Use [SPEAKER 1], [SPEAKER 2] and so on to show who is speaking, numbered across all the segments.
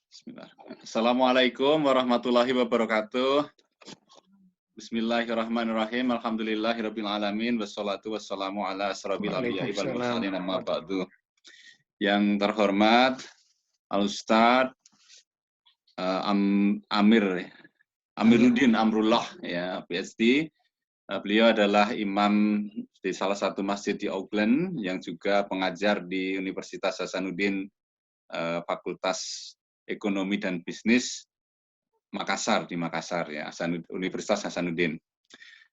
[SPEAKER 1] Bismillahirrahmanirrahim. Assalamualaikum warahmatullahi wabarakatuh. Bismillahirrahmanirrahim. Alhamdulillahirabbil alamin wassalatu wassalamu ala asrofil anbiya'i wal mursalin amma ba'du. Yang terhormat Al-Ustaz Amiruddin Amrullah ya, PhD. Beliau adalah imam di salah satu masjid di Auckland yang juga pengajar di Universitas Hasanuddin Fakultas Ekonomi dan Bisnis Makassar, di Makassar ya, Universitas Hasanuddin.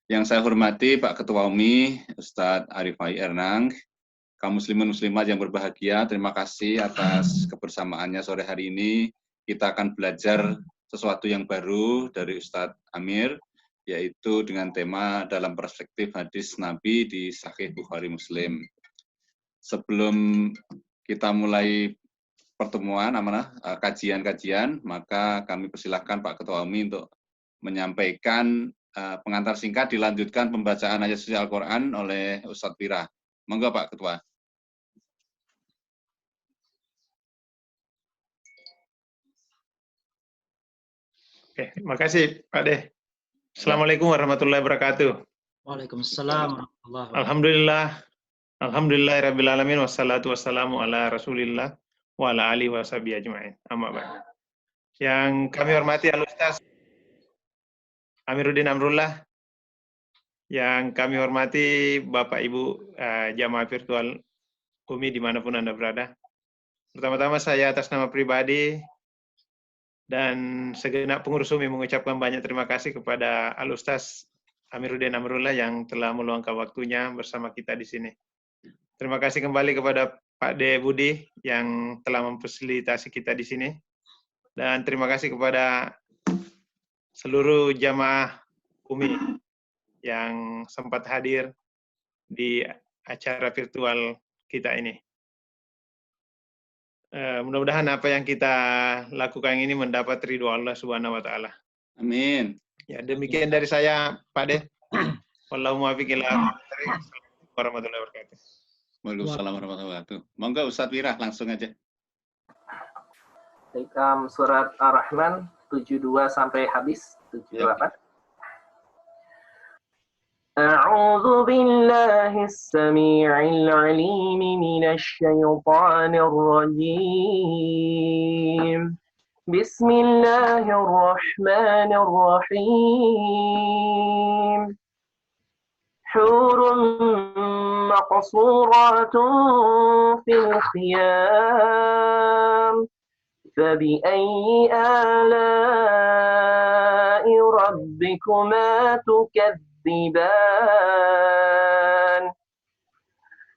[SPEAKER 1] Yang saya hormati Pak Ketua UMI, Ustadz Arifai Ernang, kaum muslimin muslimat yang berbahagia, terima kasih atas kebersamaannya sore hari ini. Kita akan belajar sesuatu yang baru dari Ustadz Amir, yaitu dengan tema dalam perspektif hadis Nabi di Sahih Bukhari Muslim. Sebelum kita mulai pertemuan, kajian-kajian, maka kami persilahkan Pak Ketua UMI untuk menyampaikan pengantar singkat, dilanjutkan pembacaan ayat suci Al-Quran oleh Ustadz Pira. Monggo Pak Ketua.
[SPEAKER 2] Oke, terima kasih Pak Deh. Assalamualaikum warahmatullahi wabarakatuh.
[SPEAKER 3] Waalaikumsalam warahmatullahi
[SPEAKER 2] Alhamdulillah.
[SPEAKER 3] wabarakatuh.
[SPEAKER 2] Alhamdulillahirabbil alamin wassalatu wassalamu ala Rasulillah wa ala alihi washabihi ajmain. Amma ba'd. Yang kami hormati Al-Ustaz Amiruddin Amrullah, yang kami hormati Bapak Ibu jamaah virtual UMI dimanapun Anda berada. Pertama-tama saya atas nama pribadi dan segenap pengurus UMI mengucapkan banyak terima kasih kepada Al-Ustaz Amiruddin Amrullah yang telah meluangkan waktunya bersama kita di sini. Terima kasih kembali kepada Pak De Budi yang telah memfasilitasi kita di sini. Dan terima kasih kepada seluruh jamaah UMI yang sempat hadir di acara virtual kita ini. Mudah-mudahan apa yang kita lakukan ini mendapat ridho Allah Subhanahu wa taala.
[SPEAKER 1] Amin.
[SPEAKER 2] Ya, demikian dari saya, Pak De. Wallahu muwaffiq ila aqwamit thoriq. Warahmatullahi wabarakatuh.
[SPEAKER 1] Waalaikumsalam warahmatullahi wabarakatuh. Monggo Ustadz Pira langsung aja.
[SPEAKER 4] Surat Ar-Rahman 72 sampai habis 78. أعوذ بالله السميع العليم من الشيطان الرجيم بسم الله الرحمن الرحيم حور مقصورات في الخيام فبأي آلاء ربكما تكذبان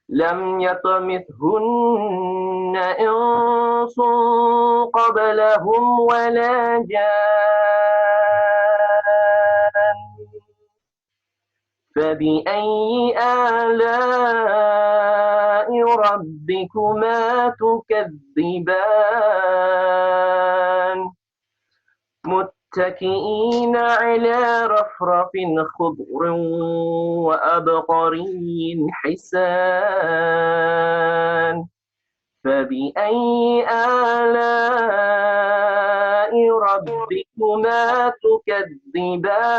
[SPEAKER 4] لم يطمثهن إنس قبلهم ولا جان فبأي آلاء ربكما تكذبان متكئين على رفرف خضر وأبقري حسان فبأي آلاء ربكما تكذبان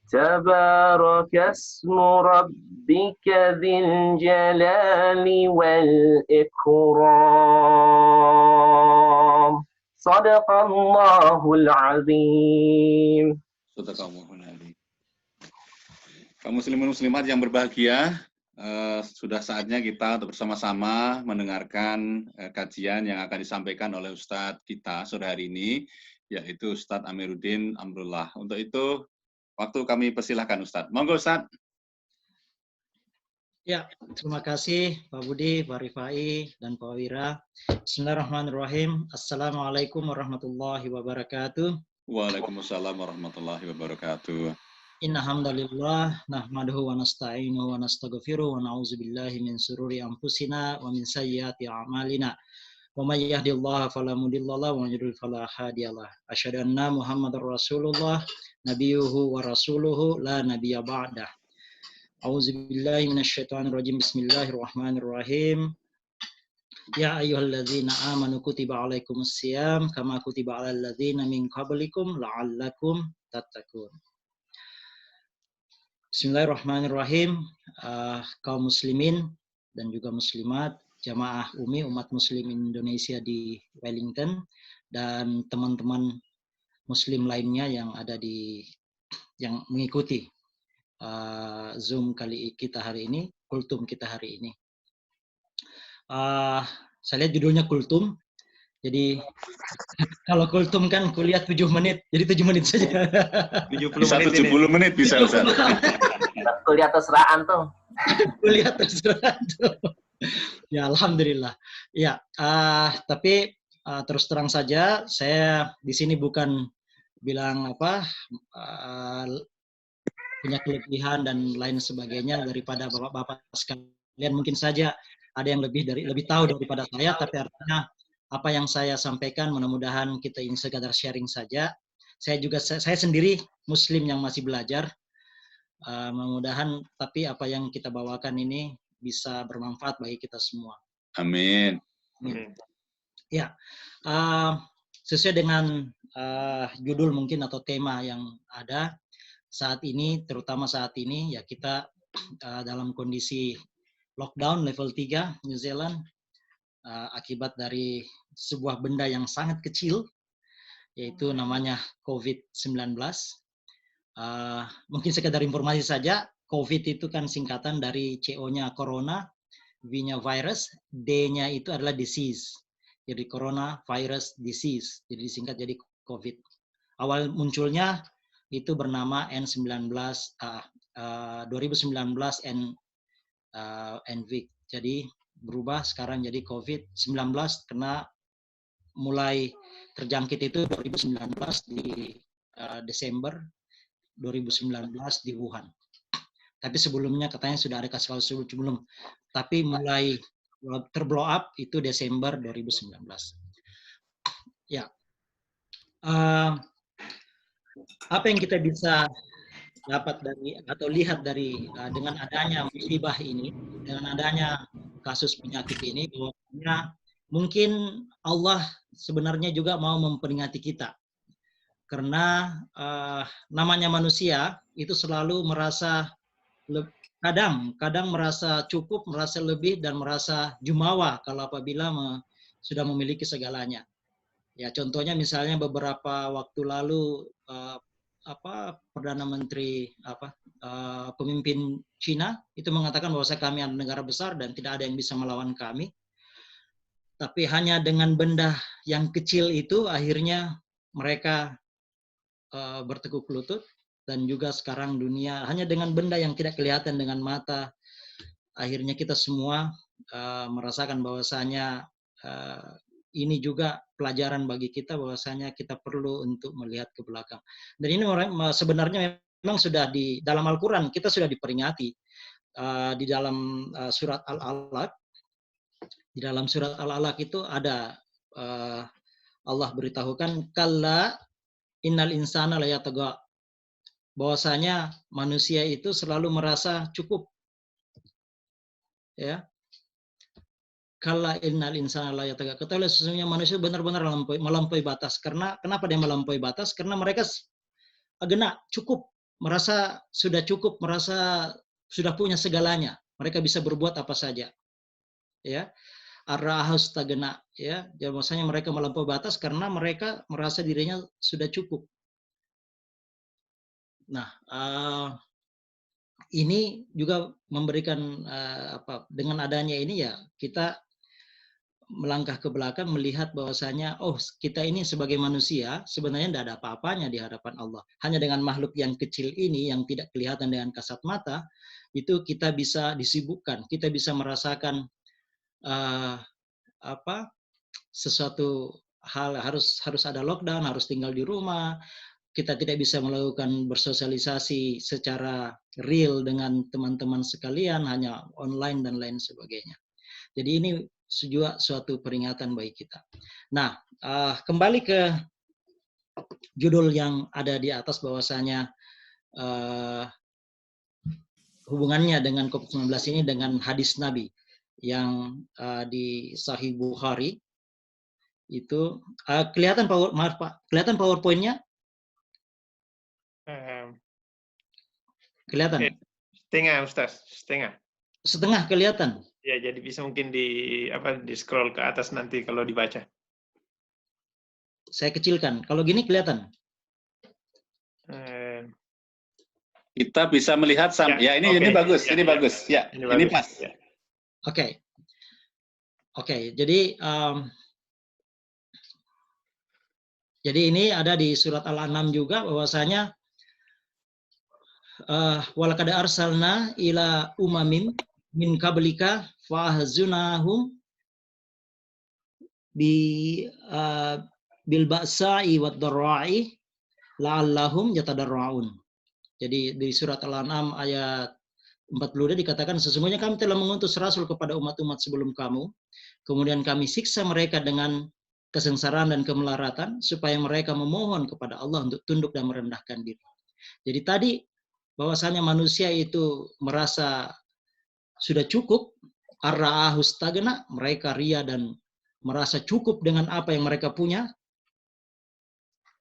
[SPEAKER 4] تبارك اسم ربك ذي الجلال والإكرام صدق الله العظيم.
[SPEAKER 1] Kaum muslimin muslimat yang berbahagia, sudah saatnya kita untuk bersama-sama mendengarkan kajian yang akan disampaikan oleh Ustadz kita sore hari ini, yaitu Ustadz Amiruddin Amrullah. Untuk itu, waktu kami persilahkan Ustadz. Monggo Ustadz.
[SPEAKER 3] Ya, terima kasih Pak Budi, Pak Rifai, dan Pak Wira. Bismillahirrahmanirrahim. Assalamualaikum warahmatullahi wabarakatuh.
[SPEAKER 1] Waalaikumsalam warahmatullahi wabarakatuh.
[SPEAKER 3] Inna hamdalillah, nahmaduhu wa nasta'inuhu wa nastaghfiruh wa na'udzubillahi min sururi anfusina wa min sayyiati a'malina. Wa may yahdihillahu fala mudhillalah wa may yudhlil fala hadiyalah. Asyhadu anna Muhammadar Rasulullah nabiyyuhu wa rasuluhu la nabiyya ba'dah. A'udzubillahi minasyaitonirrajim. Bismillahirrahmanirrahim. Ya ayyuhalladzina amanu kutiba alaikumusiyam kama kutiba alal ladzina min qablikum la'allakum tattaqun. Bismillahirrahmanirrahim. Kaum muslimin dan juga muslimat, jamaah UMI umat muslim Indonesia di Wellington dan teman-teman muslim lainnya yang ada yang mengikuti Zoom kita hari ini, kultum kita hari ini. Saya lihat judulnya kultum. Jadi kalau kultum kan kuliah 7 menit, jadi 7 menit saja.
[SPEAKER 2] 70
[SPEAKER 1] Bisa
[SPEAKER 2] menit
[SPEAKER 1] 70
[SPEAKER 2] ini.
[SPEAKER 1] menit bisa Ustaz.
[SPEAKER 4] Kuliah terseraan tuh.
[SPEAKER 3] Kuliah terserah tuh. Ya alhamdulillah. Ya, tapi terus terang saja saya di sini bukan bilang punya kelebihan dan lain sebagainya daripada bapak-bapak sekalian. Mungkin saja ada yang lebih tahu daripada saya, tapi artinya apa yang saya sampaikan mudah-mudahan kita ini sekadar sharing saja. Saya sendiri muslim yang masih belajar. Mudah-mudahan tapi apa yang kita bawakan ini bisa bermanfaat bagi kita semua.
[SPEAKER 1] Amin.
[SPEAKER 3] Ya, sesuai dengan judul mungkin atau tema yang ada saat ini, terutama saat ini ya kita dalam kondisi lockdown level 3 New Zealand akibat dari sebuah benda yang sangat kecil yaitu namanya COVID-19. Mungkin sekedar informasi saja, COVID itu kan singkatan dari CO-nya corona, V-nya virus, D-nya itu adalah disease. Jadi corona virus disease, jadi disingkat jadi COVID. Awal munculnya itu bernama N19 2019 NVIC. Jadi berubah sekarang jadi COVID-19 karena mulai terjangkit itu 2019 di Desember 2019 di Wuhan. Tapi sebelumnya katanya sudah ada kasus sebelum. Tapi mulai terblow up itu Desember 2019. Ya. Apa yang kita bisa dapat dari atau lihat dari dengan adanya musibah ini, dengan adanya kasus penyakit ini, bahwa mungkin Allah sebenarnya juga mau memperingati kita. Karena namanya manusia itu selalu merasa kadang merasa cukup, merasa lebih, dan merasa jumawa kalau apabila sudah memiliki segalanya. Ya contohnya misalnya beberapa waktu lalu Perdana Menteri pemimpin Cina itu mengatakan bahwa kami adalah negara besar dan tidak ada yang bisa melawan kami. Tapi hanya dengan benda yang kecil itu akhirnya mereka bertekuk lutut, dan juga sekarang dunia hanya dengan benda yang tidak kelihatan dengan mata, akhirnya kita semua merasakan bahwasanya ini juga pelajaran bagi kita bahwasanya kita perlu untuk melihat ke belakang. Dan ini sebenarnya memang sudah di dalam Al-Quran kita sudah diperingati di dalam surat Al-Alaq. Di dalam surat Al-Alaq itu ada Allah beritahukan kalla innal insana la yatagha, bahwasanya manusia itu selalu merasa cukup. Ya. Kalla innal insana la yatagha. Ketahuilah sesungguhnya manusia benar-benar melampaui batas. Kenapa dia melampaui batas? Karena mereka cukup, merasa sudah cukup, merasa sudah punya segalanya. Mereka bisa berbuat apa saja. Ya. Ar-rahus tagena, ya. Jadi maksudnya mereka melampaui batas karena mereka merasa dirinya sudah cukup. Nah, ini juga memberikan dengan adanya ini ya kita melangkah ke belakang melihat bahwasanya kita ini sebagai manusia sebenarnya tidak ada apa-apanya di hadapan Allah. Hanya dengan makhluk yang kecil ini yang tidak kelihatan dengan kasat mata itu kita bisa disibukkan, kita bisa merasakan sesuatu hal harus ada lockdown, harus tinggal di rumah. Kita tidak bisa melakukan bersosialisasi secara real dengan teman-teman sekalian, hanya online dan lain sebagainya. Jadi ini juga suatu peringatan bagi kita. Nah, kembali ke judul yang ada di atas bahwasanya hubungannya dengan COVID-19 ini dengan hadis Nabi. yang di Sahih Bukhari itu kelihatan kelihatan PowerPoint-nya? Kelihatan?
[SPEAKER 2] Setengah, Ustaz, setengah.
[SPEAKER 3] Setengah kelihatan.
[SPEAKER 2] Ya, jadi bisa mungkin di scroll ke atas nanti kalau dibaca.
[SPEAKER 3] Saya kecilkan. Kalau gini kelihatan?
[SPEAKER 1] Kita bisa melihat ya ini bagus, ini bagus. Ya, ini pas.
[SPEAKER 2] Ya.
[SPEAKER 3] Oke. Jadi ini ada di surat Al-An'am juga bahwasanya walaqad arsalna ila umamin min qablika fahzunahum bil ba'sa'i wad dharra'i la'allahum yatadarraun. Jadi di surat Al-An'am ayat 42 dikatakan sesungguhnya kami telah mengutus rasul kepada umat-umat sebelum kamu, kemudian kami siksa mereka dengan kesengsaraan dan kemelaratan supaya mereka memohon kepada Allah untuk tunduk dan merendahkan diri. Jadi tadi bahwasanya manusia itu merasa sudah cukup, ar-ra'ahu stagna, mereka ria dan merasa cukup dengan apa yang mereka punya.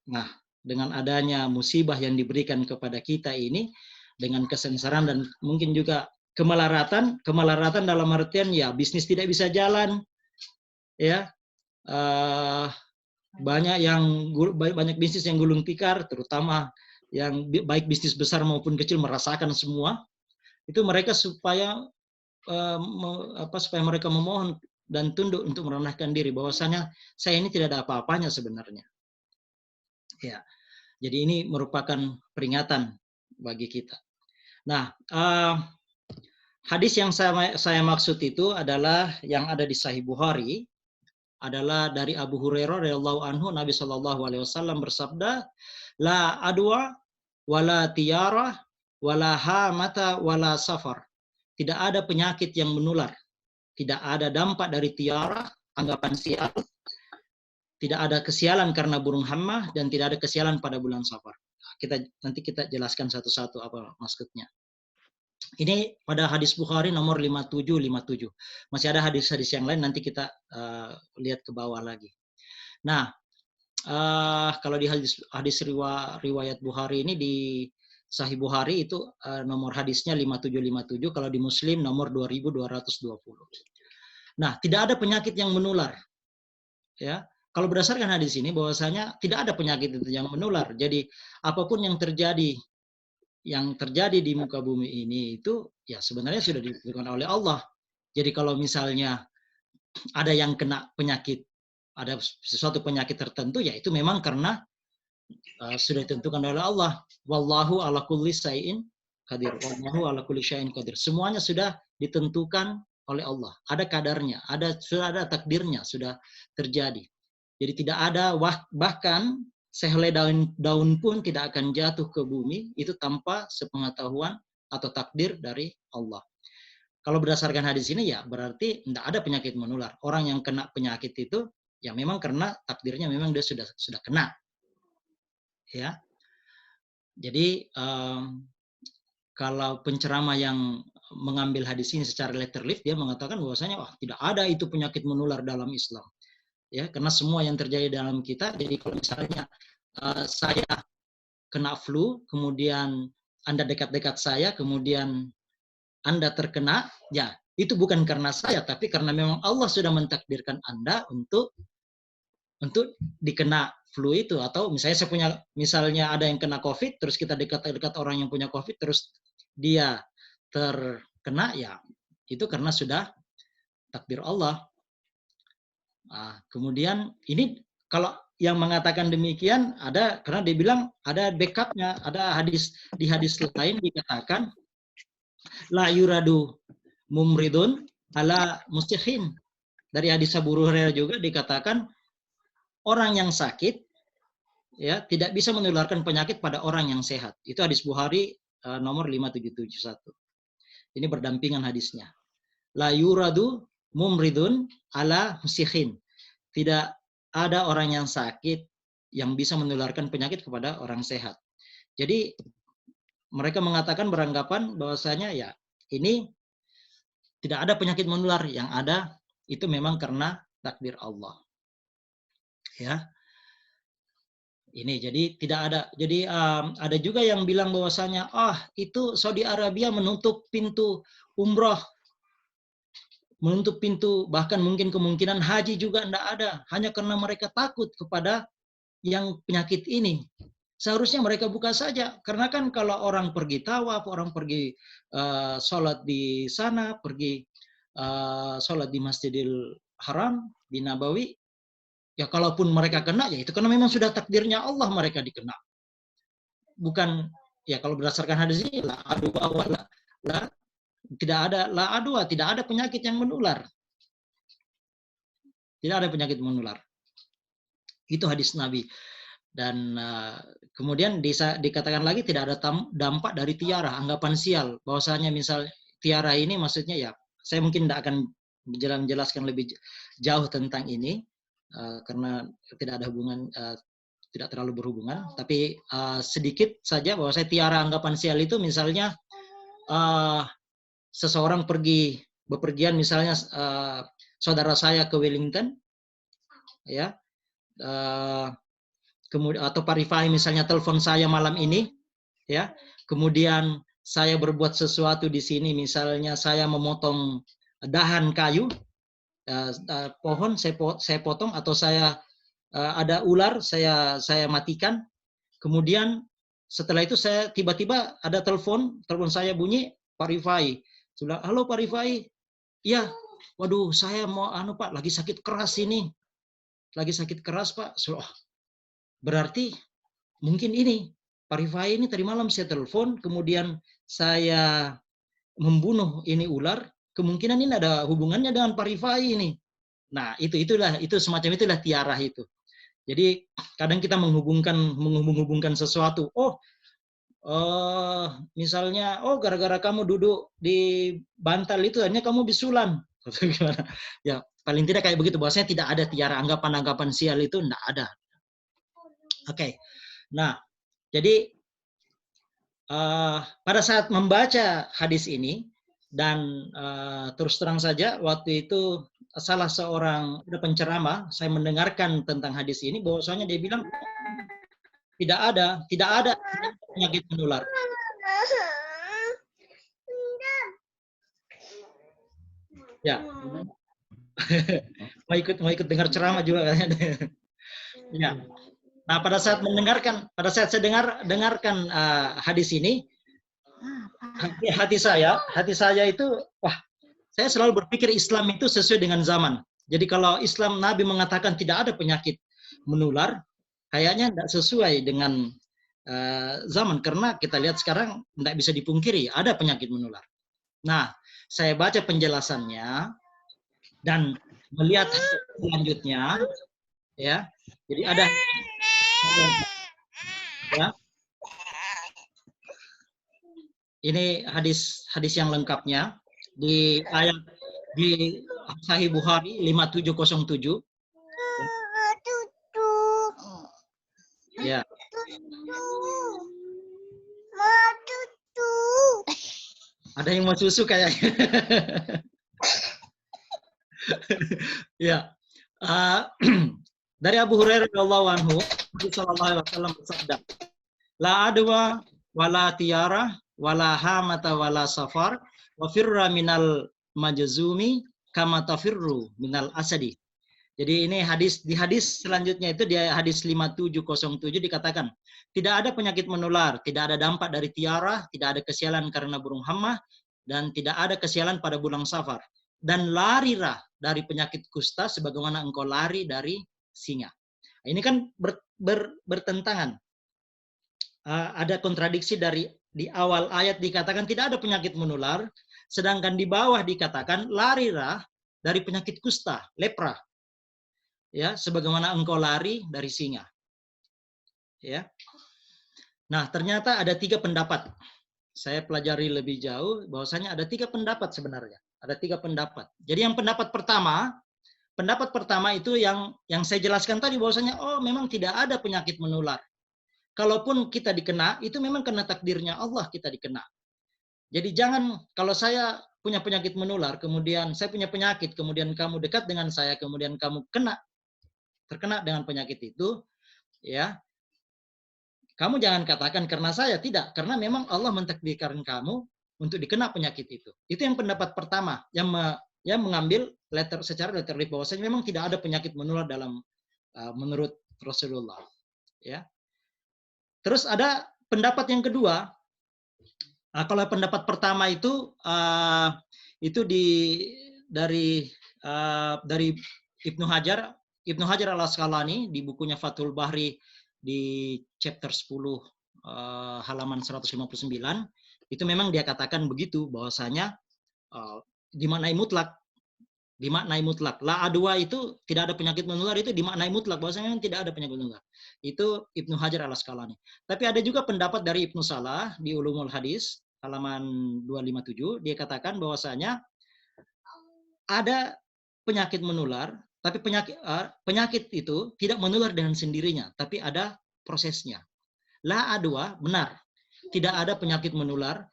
[SPEAKER 3] Nah, dengan adanya musibah yang diberikan kepada kita ini, dengan kesengsaraan dan mungkin juga kemelaratan dalam artian ya bisnis tidak bisa jalan, ya banyak bisnis yang gulung tikar, terutama yang baik bisnis besar maupun kecil merasakan semua. Itu mereka supaya mereka memohon dan tunduk untuk merendahkan diri bahwasanya saya ini tidak ada apa-apanya sebenarnya. Ya, jadi ini merupakan peringatan bagi kita. Nah, hadis yang saya maksud itu adalah yang ada di Sahih Bukhari, adalah dari Abu Hurairah radhiyallahu anhu. Nabi Shallallahu alaihi wasallam bersabda, la adwa wala tiyarah wala hamata wala safar. Tidak ada penyakit yang menular, tidak ada dampak dari tiara, anggapan sial, tidak ada kesialan karena burung hama, dan tidak ada kesialan pada bulan Safar. Nanti kita jelaskan satu-satu apa maksudnya. Ini pada hadis Bukhari nomor 5757. Masih ada hadis-hadis yang lain, nanti kita lihat ke bawah lagi. Nah, kalau di hadis riwayat Bukhari ini di Sahih Bukhari itu nomor hadisnya 5757, kalau di Muslim nomor 2220. Nah, tidak ada penyakit yang menular. Ya, kalau berdasarkan hadis ini bahwasanya tidak ada penyakit itu yang menular. Jadi apapun yang terjadi di muka bumi ini itu ya sebenarnya sudah ditentukan oleh Allah. Jadi kalau misalnya ada yang kena penyakit, ada sesuatu penyakit tertentu, ya itu memang karena sudah ditentukan oleh Allah. Wallahu ala kulli syai'in qadir. Wallahu ala kulli syai'in qadir. Semuanya sudah ditentukan oleh Allah. Ada kadarnya, sudah ada takdirnya, sudah terjadi. Jadi tidak ada, bahkan sehelai daun pun tidak akan jatuh ke bumi itu tanpa sepengetahuan atau takdir dari Allah. Kalau berdasarkan hadis ini ya berarti tidak ada penyakit menular. Orang yang kena penyakit itu ya memang karena takdirnya memang dia sudah kena. Ya. Jadi kalau penceramah yang mengambil hadis ini secara letterlift, dia mengatakan bahwasanya tidak ada itu penyakit menular dalam Islam. Ya, karena semua yang terjadi dalam kita. Jadi kalau misalnya saya kena flu, kemudian Anda dekat-dekat saya, kemudian Anda terkena, ya itu bukan karena saya, tapi karena memang Allah sudah mentakdirkan Anda untuk dikena flu itu. Atau misalnya ada yang kena COVID, terus kita dekat-dekat orang yang punya COVID, terus dia terkena, ya itu karena sudah takdir Allah. Nah, kemudian ini kalau yang mengatakan demikian ada karena dia bilang ada backupnya, ada di hadis lain dikatakan la yuradu mumridun ala mustihin. Dari hadis Abu Hurairah juga dikatakan orang yang sakit ya tidak bisa menularkan penyakit pada orang yang sehat. Itu hadis Bukhari nomor 5771. Ini berdampingan hadisnya. La yuradu mumridun ala musihin. Tidak ada orang yang sakit yang bisa menularkan penyakit kepada orang sehat. Jadi mereka mengatakan beranggapan bahwasanya ya ini Tidak ada penyakit menular, yang ada itu memang karena takdir Allah. Ya. Ini jadi tidak ada. Jadi ada juga yang bilang bahwasanya itu Saudi Arabia menutup pintu umroh, menutup pintu bahkan mungkin kemungkinan haji juga tidak ada, hanya karena mereka takut kepada yang penyakit ini. Seharusnya mereka buka saja, karena kan kalau orang pergi tawaf, orang pergi sholat di sana, pergi sholat di Masjidil Haram, di Nabawi, ya kalaupun mereka kena, ya itu karena memang sudah takdirnya Allah mereka dikena. Bukan, ya kalau berdasarkan hadis ini, tidak ada penyakit yang menular. Tidak ada penyakit menular. Itu hadis Nabi. Dan kemudian dikatakan lagi tidak ada dampak dari tiara, anggapan sial. Bahwasanya misal tiara ini maksudnya ya, saya mungkin tidak akan menjelaskan lebih jauh tentang ini, karena tidak ada hubungan, tidak terlalu berhubungan. Tapi sedikit saja bahwa saya tiara anggapan sial itu misalnya seseorang bepergian misalnya saudara saya ke Wellington, ya. Kemudian atau Pak Rifai misalnya telepon saya malam ini, ya, kemudian saya berbuat sesuatu di sini, misalnya saya memotong dahan kayu, pohon saya potong, atau saya ada ular saya matikan, kemudian setelah itu saya tiba-tiba ada telepon saya bunyi, Pak Rifai, sudah, halo Pak Rifai, iya, waduh saya mau Pak, lagi sakit keras ini, lagi sakit keras Pak, berarti mungkin ini Pak Rifai ini tadi malam saya telepon, kemudian saya membunuh ini ular, kemungkinan ini ada hubungannya dengan Pak Rifai ini. Nah, itu semacam itulah tiarah itu. Jadi kadang kita menghubungkan sesuatu. Misalnya, gara-gara kamu duduk di bantal itu hanya kamu bisulan. Ya, paling tidak kayak begitu. Bahwasanya tidak ada tiara, anggapan-anggapan sial itu tidak ada. Oke, nah jadi pada saat membaca hadis ini dan terus terang saja waktu itu salah seorang penceramah, saya mendengarkan tentang hadis ini, bahwasanya dia bilang tidak ada penyakit menular. Ya, mau ikut dengar ceramah juga. Ya. Nah, pada saat saya dengarkan hadis ini, hati saya itu, saya selalu berpikir Islam itu sesuai dengan zaman. Jadi kalau Islam Nabi mengatakan tidak ada penyakit menular, kayaknya tidak sesuai dengan zaman, karena kita lihat sekarang tidak bisa dipungkiri ada penyakit menular. Nah, saya baca penjelasannya dan melihat selanjutnya, ya. Jadi ada, ya. Ini hadis yang lengkapnya di ayat di Sahih Bukhari 5707. Ya. Ada yang mau susu kayaknya. Ya. Dari Abu Hurairah radhiyallahu anhu, Nabi sallallahu alaihi wasallam bersabda, "La adwa wala tiara wala hamata wala safar wa firra minal majzumi kama tafirru minal asadi." Jadi ini di hadis selanjutnya itu, di hadis 5707 dikatakan, tidak ada penyakit menular, tidak ada dampak dari tiara, tidak ada kesialan karena burung hama, dan tidak ada kesialan pada bulan safar. Dan larilah dari penyakit kusta sebagaimana engkau lari dari singa. Ini kan bertentangan. Ada kontradiksi di awal ayat dikatakan tidak ada penyakit menular, sedangkan di bawah dikatakan larilah dari penyakit kusta, lepra. Ya, sebagaimana engkau lari dari singa. Ya. Nah, ternyata ada 3 pendapat. Saya pelajari lebih jauh bahwasanya ada 3 pendapat sebenarnya. Ada 3 pendapat. Jadi yang pendapat pertama itu yang saya jelaskan tadi, bahwasanya memang tidak ada penyakit menular. Kalaupun kita dikena, itu memang kena takdirnya Allah kita dikena. Jadi jangan, kalau saya punya penyakit menular, kemudian saya punya penyakit, kemudian kamu dekat dengan saya, kemudian kamu terkena dengan penyakit itu, ya, kamu jangan katakan karena saya, tidak, karena memang Allah mentakdirkan kamu untuk dikena penyakit itu. Itu yang pendapat pertama yang mengambil secara letterly bahwasanya memang tidak ada penyakit menular dalam menurut Rasulullah, ya. Terus ada pendapat yang kedua. Kalau pendapat pertama itu dari Ibnu Hajar Al-Asqalani di bukunya Fathul Bahri di chapter 10 halaman 159, itu memang dia katakan begitu, bahwasanya dimaknai mutlak. La adwa itu tidak ada penyakit menular, itu dimaknai mutlak, bahwasanya tidak ada penyakit menular. Itu Ibnu Hajar Al-Asqalani. Tapi ada juga pendapat dari Ibnu Salah di Ulumul Hadis halaman 257, dia katakan bahwasanya ada penyakit menular, tapi penyakit itu tidak menular dengan sendirinya, tapi ada prosesnya. La adwa, benar, tidak ada penyakit menular,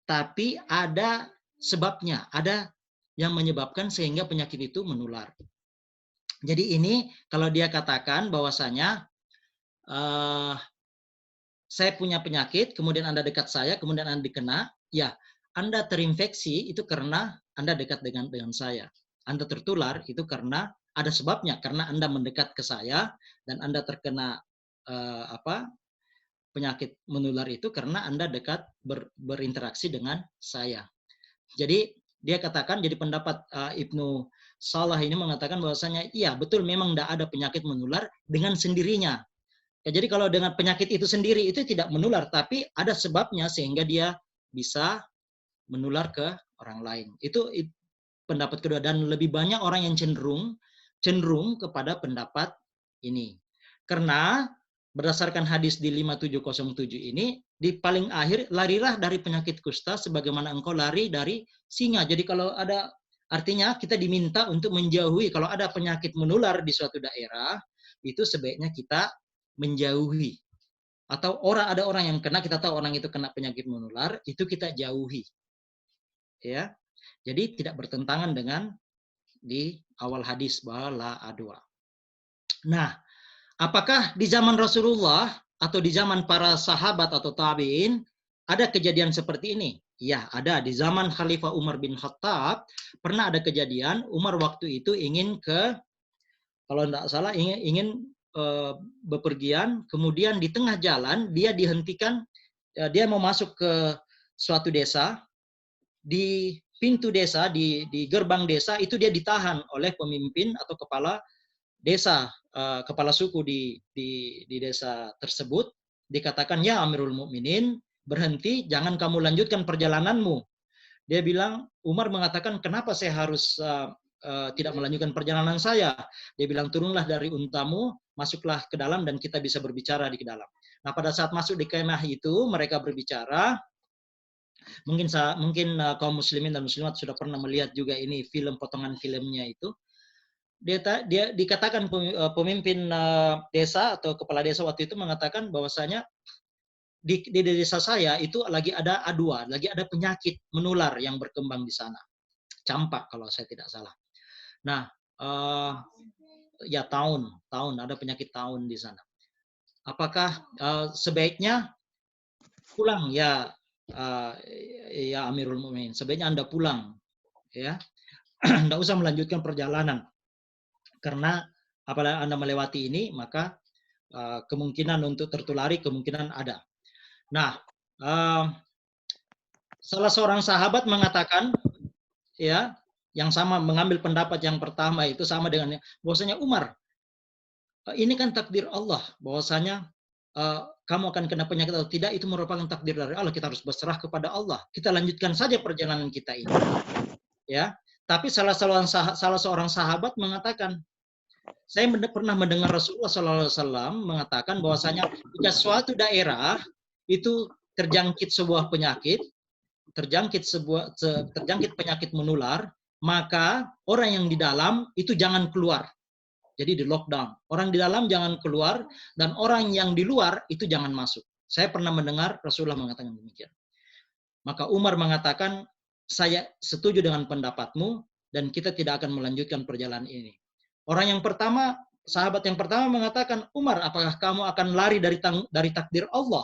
[SPEAKER 3] tapi ada sebabnya, ada yang menyebabkan sehingga penyakit itu menular. Jadi ini kalau dia katakan bahwasanya saya punya penyakit, kemudian Anda dekat saya, kemudian Anda dikena, ya Anda terinfeksi itu karena Anda dekat dengan saya. Anda tertular itu karena ada sebabnya, karena Anda mendekat ke saya dan Anda terkena penyakit menular itu karena Anda dekat berinteraksi dengan saya. Jadi dia katakan, jadi pendapat Ibnu Salah ini mengatakan bahwasanya iya betul memang tidak ada penyakit menular dengan sendirinya. Ya, jadi kalau dengan penyakit itu sendiri itu tidak menular, tapi ada sebabnya sehingga dia bisa menular ke orang lain. Itu pendapat kedua, dan lebih banyak orang yang cenderung kepada pendapat ini. Karena berdasarkan hadis di 5707 ini, di paling akhir, larilah dari penyakit kusta sebagaimana engkau lari dari singa. Jadi kalau ada, artinya kita diminta untuk menjauhi, kalau ada penyakit menular di suatu daerah, itu sebaiknya kita menjauhi. Atau ada orang yang kena, kita tahu orang itu kena penyakit menular, itu kita jauhi. Ya. Jadi tidak bertentangan dengan di awal hadis bahwa la adwa. Nah, apakah di zaman Rasulullah atau di zaman para sahabat atau tabi'in ada kejadian seperti ini? Ya, ada. Di zaman Khalifah Umar bin Khattab pernah ada kejadian. Umar waktu itu ingin kalau tidak salah ingin bepergian, kemudian di tengah jalan dia dihentikan, dia mau masuk ke suatu desa, di pintu desa, di gerbang desa itu dia ditahan oleh pemimpin atau kepala desa, kepala suku di desa tersebut. Dikatakan, ya Amirul Mukminin, berhenti, jangan kamu lanjutkan perjalananmu. Dia bilang, Umar mengatakan, kenapa saya harus tidak melanjutkan perjalanan saya? Dia bilang, turunlah dari untamu, masuklah ke dalam dan kita bisa berbicara di dalam. Nah, pada saat masuk di kemah itu mereka berbicara. Mungkin kaum muslimin dan muslimat sudah pernah melihat juga ini potongan filmnya itu. Dia dikatakan pemimpin desa atau kepala desa waktu itu mengatakan bahwasanya di desa saya itu lagi ada adwa, lagi ada penyakit menular yang berkembang di sana. Campak kalau saya tidak salah. Nah, ya taun ada penyakit taun di sana. Apakah sebaiknya pulang ya Amirul Mukminin, sebaiknya Anda pulang, ya, tidak usah melanjutkan perjalanan, karena apabila Anda melewati ini, maka kemungkinan untuk tertulari kemungkinan ada. Nah, salah seorang sahabat mengatakan, ya, yang sama mengambil pendapat yang pertama itu sama dengan bahwasanya Umar, ini kan takdir Allah, bahwasanya kamu akan kena penyakit atau tidak itu merupakan takdir dari Allah. Kita harus berserah kepada Allah. Kita lanjutkan saja perjalanan kita ini. Ya, tapi salah seorang sahabat mengatakan, saya pernah mendengar Rasulullah SAW mengatakan bahwasanya jika suatu daerah itu terjangkit sebuah penyakit, terjangkit penyakit menular, maka orang yang di dalam itu jangan keluar. Jadi di lockdown. Orang di dalam jangan keluar dan orang yang di luar itu jangan masuk. Saya pernah mendengar Rasulullah mengatakan demikian. Maka Umar mengatakan, saya setuju dengan pendapatmu dan kita tidak akan melanjutkan perjalanan ini. Orang yang pertama, sahabat yang pertama mengatakan, Umar, apakah kamu akan lari dari takdir Allah?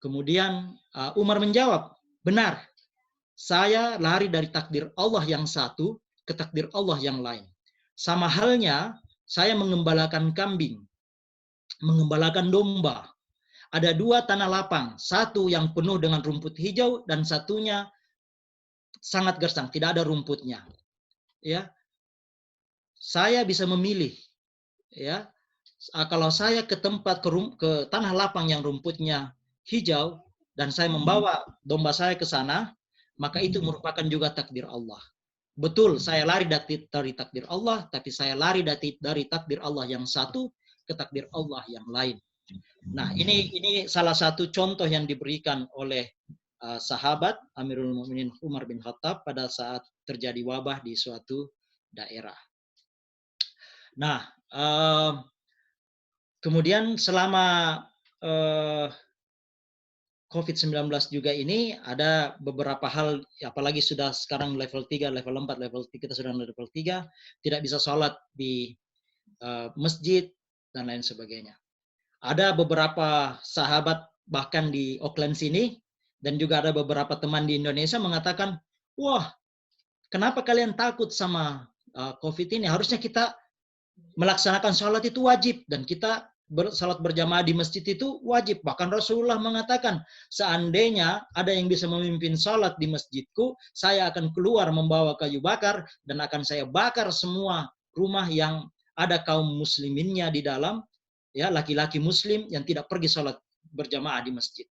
[SPEAKER 3] Kemudian Umar menjawab, benar, saya lari dari takdir Allah yang satu ke takdir Allah yang lain. Sama halnya, saya mengembalakan kambing, mengembalakan domba. Ada dua tanah lapang, satu yang penuh dengan rumput hijau dan satunya sangat gersang, tidak ada rumputnya. Ya, saya bisa memilih. Ya, kalau saya ke tempat ke tanah lapang yang rumputnya hijau dan saya membawa domba saya ke sana, maka itu merupakan juga takdir Allah. Betul, saya lari dari takdir Allah, tapi saya lari dari takdir Allah yang satu ke takdir Allah yang lain. Nah, ini salah satu contoh yang diberikan oleh sahabat Amirul Mukminin Umar bin Khattab pada saat terjadi wabah di suatu daerah. Nah, kemudian selama COVID-19 juga ini ada beberapa hal, apalagi sudah sekarang level 3, level 4, level 3, kita sudah level 3, tidak bisa sholat di masjid dan lain sebagainya. Ada beberapa sahabat bahkan di Auckland sini dan juga ada beberapa teman di Indonesia mengatakan, wah, kenapa kalian takut sama COVID ini? Harusnya kita melaksanakan sholat itu wajib dan kita sholat berjamaah di masjid itu wajib. Bahkan Rasulullah mengatakan, seandainya ada yang bisa memimpin sholat di masjidku, saya akan keluar membawa kayu bakar dan akan saya bakar semua rumah yang ada kaum musliminnya di dalam, ya, laki-laki muslim yang tidak pergi sholat berjamaah di masjid.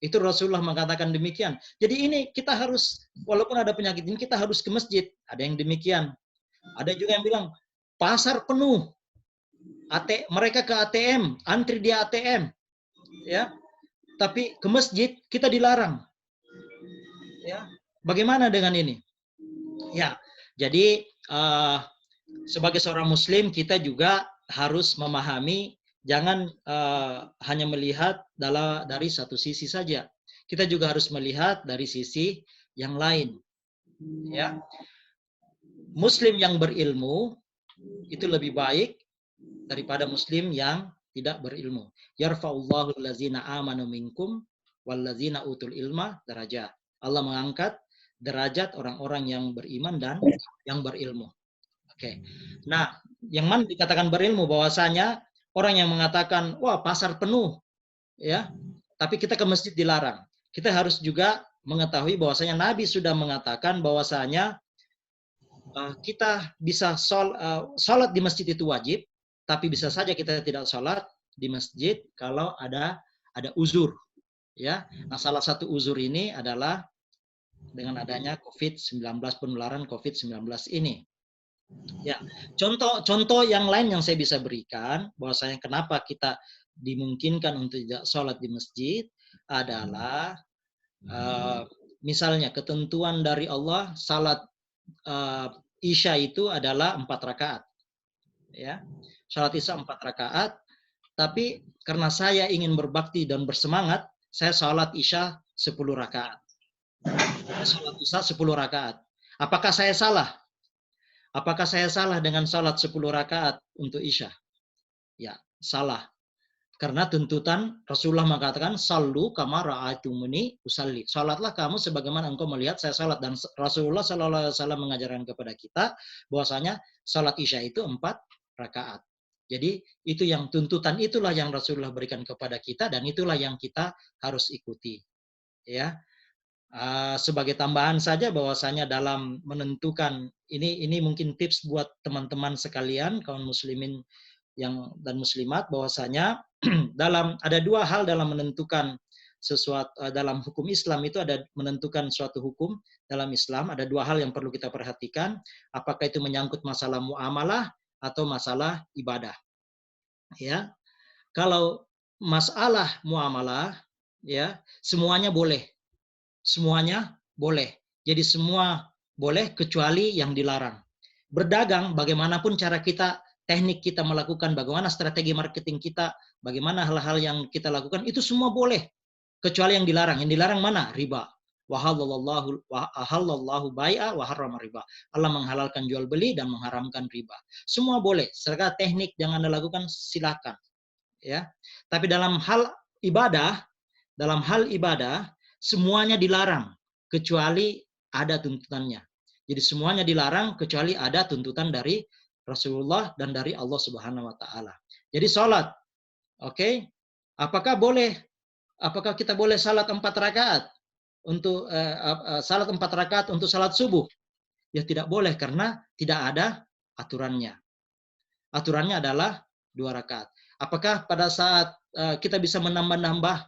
[SPEAKER 3] Itu Rasulullah mengatakan demikian. Jadi ini kita harus, walaupun ada penyakit ini, kita harus ke masjid. Ada yang demikian. Ada juga yang bilang, pasar penuh. Mereka ke ATM, antri di ATM. Ya. Tapi ke masjid kita dilarang. Ya. Bagaimana dengan ini? Ya. Jadi sebagai seorang muslim kita juga harus memahami, jangan hanya melihat dari satu sisi saja. Kita juga harus melihat dari sisi yang lain. Ya. Muslim yang berilmu itu lebih baik daripada muslim yang tidak berilmu. Yarfa'ullahu allazina amanu minkum wallazina utul ilma darajat. Allah mengangkat derajat orang-orang yang beriman dan yang berilmu. Oke. Nah, yang mana dikatakan berilmu, bahwasanya orang yang mengatakan, wah, pasar penuh, ya, tapi kita ke masjid dilarang. Kita harus juga mengetahui bahwasanya Nabi sudah mengatakan bahwasanya kita bisa sholat di masjid itu wajib, tapi bisa saja kita tidak sholat di masjid kalau ada uzur. Ya, nah salah satu uzur ini adalah dengan adanya COVID-19, penularan COVID-19 ini. Ya, contoh yang lain yang saya bisa berikan bahwasanya kenapa kita dimungkinkan untuk tidak sholat di masjid adalah misalnya ketentuan dari Allah, salat Isya itu adalah 4 rakaat. Ya, salat Isya 4 rakaat. Tapi karena saya ingin berbakti dan bersemangat, saya salat Isya 10 rakaat. Saya salat Isya 10 rakaat. Apakah saya salah? Apakah saya salah dengan salat 10 rakaat untuk Isya? Ya, salah. Karena tuntutan Rasulullah mengatakan, sallu kama ra'aitumuni usalli. Salatlah kamu sebagaimana engkau melihat saya salat. Dan Rasulullah SAW mengajarkan kepada kita bahwasanya salat Isya itu 4 rakaat. Jadi itu yang tuntutan, itulah yang Rasulullah berikan kepada kita dan itulah yang kita harus ikuti. Ya. Sebagai tambahan saja bahwasanya dalam menentukan ini mungkin tips buat teman-teman sekalian kaum muslimin dan muslimat, bahwasanya ada 2 hal dalam menentukan sesuatu dalam hukum Islam. Itu ada menentukan suatu hukum dalam Islam, ada 2 hal yang perlu kita perhatikan, apakah itu menyangkut masalah muamalah atau masalah ibadah. Ya. Kalau masalah muamalah, ya, semuanya boleh. Semuanya boleh. Jadi semua boleh kecuali yang dilarang. Berdagang, bagaimanapun cara kita, teknik kita melakukan, bagaimana strategi marketing kita, bagaimana hal-hal yang kita lakukan, itu semua boleh. Kecuali yang dilarang. Yang dilarang mana? Riba. wa halallahu bai'a wa harrama riba. Allah menghalalkan jual beli dan mengharamkan riba. Semua boleh. Serta teknik yang Anda lakukan silakan. Ya. Tapi dalam hal ibadah semuanya dilarang kecuali ada tuntutannya. Jadi semuanya dilarang kecuali ada tuntutan dari Rasulullah dan dari Allah Subhanahu wa taala. Jadi salat, oke? Apakah kita boleh salat 4 rakaat untuk salat 4 rakaat untuk salat subuh? Ya tidak boleh karena tidak ada aturannya. Aturannya adalah 2 rakaat. Apakah pada saat kita bisa menambah-nambah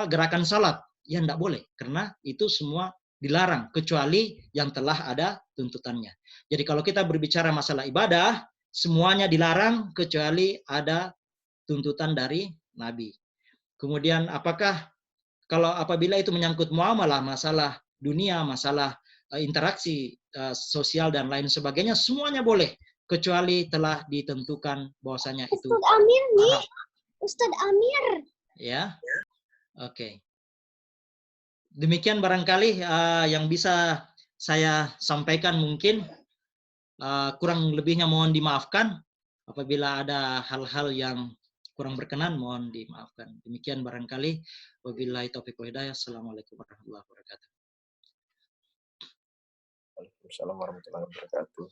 [SPEAKER 3] gerakan salat? Ya tidak boleh karena itu semua dilarang kecuali yang telah ada tuntutannya. Jadi kalau kita berbicara masalah ibadah, semuanya dilarang kecuali ada tuntutan dari Nabi. Kemudian apabila itu menyangkut muamalah, masalah dunia, masalah interaksi sosial dan lain sebagainya, semuanya boleh kecuali telah ditentukan bahwasanya itu
[SPEAKER 5] Ustadz Amir nih. Ustadz Amir.
[SPEAKER 3] Ya. Oke. Demikian barangkali yang bisa saya sampaikan, mungkin kurang lebihnya mohon dimaafkan. Apabila ada hal-hal yang kurang berkenan mohon dimaafkan. Demikian barangkali. Wabillahi taufiq wa hidayah. Assalamualaikum warahmatullahi wabarakatuh.
[SPEAKER 6] Waalaikumsalam warahmatullahi wabarakatuh.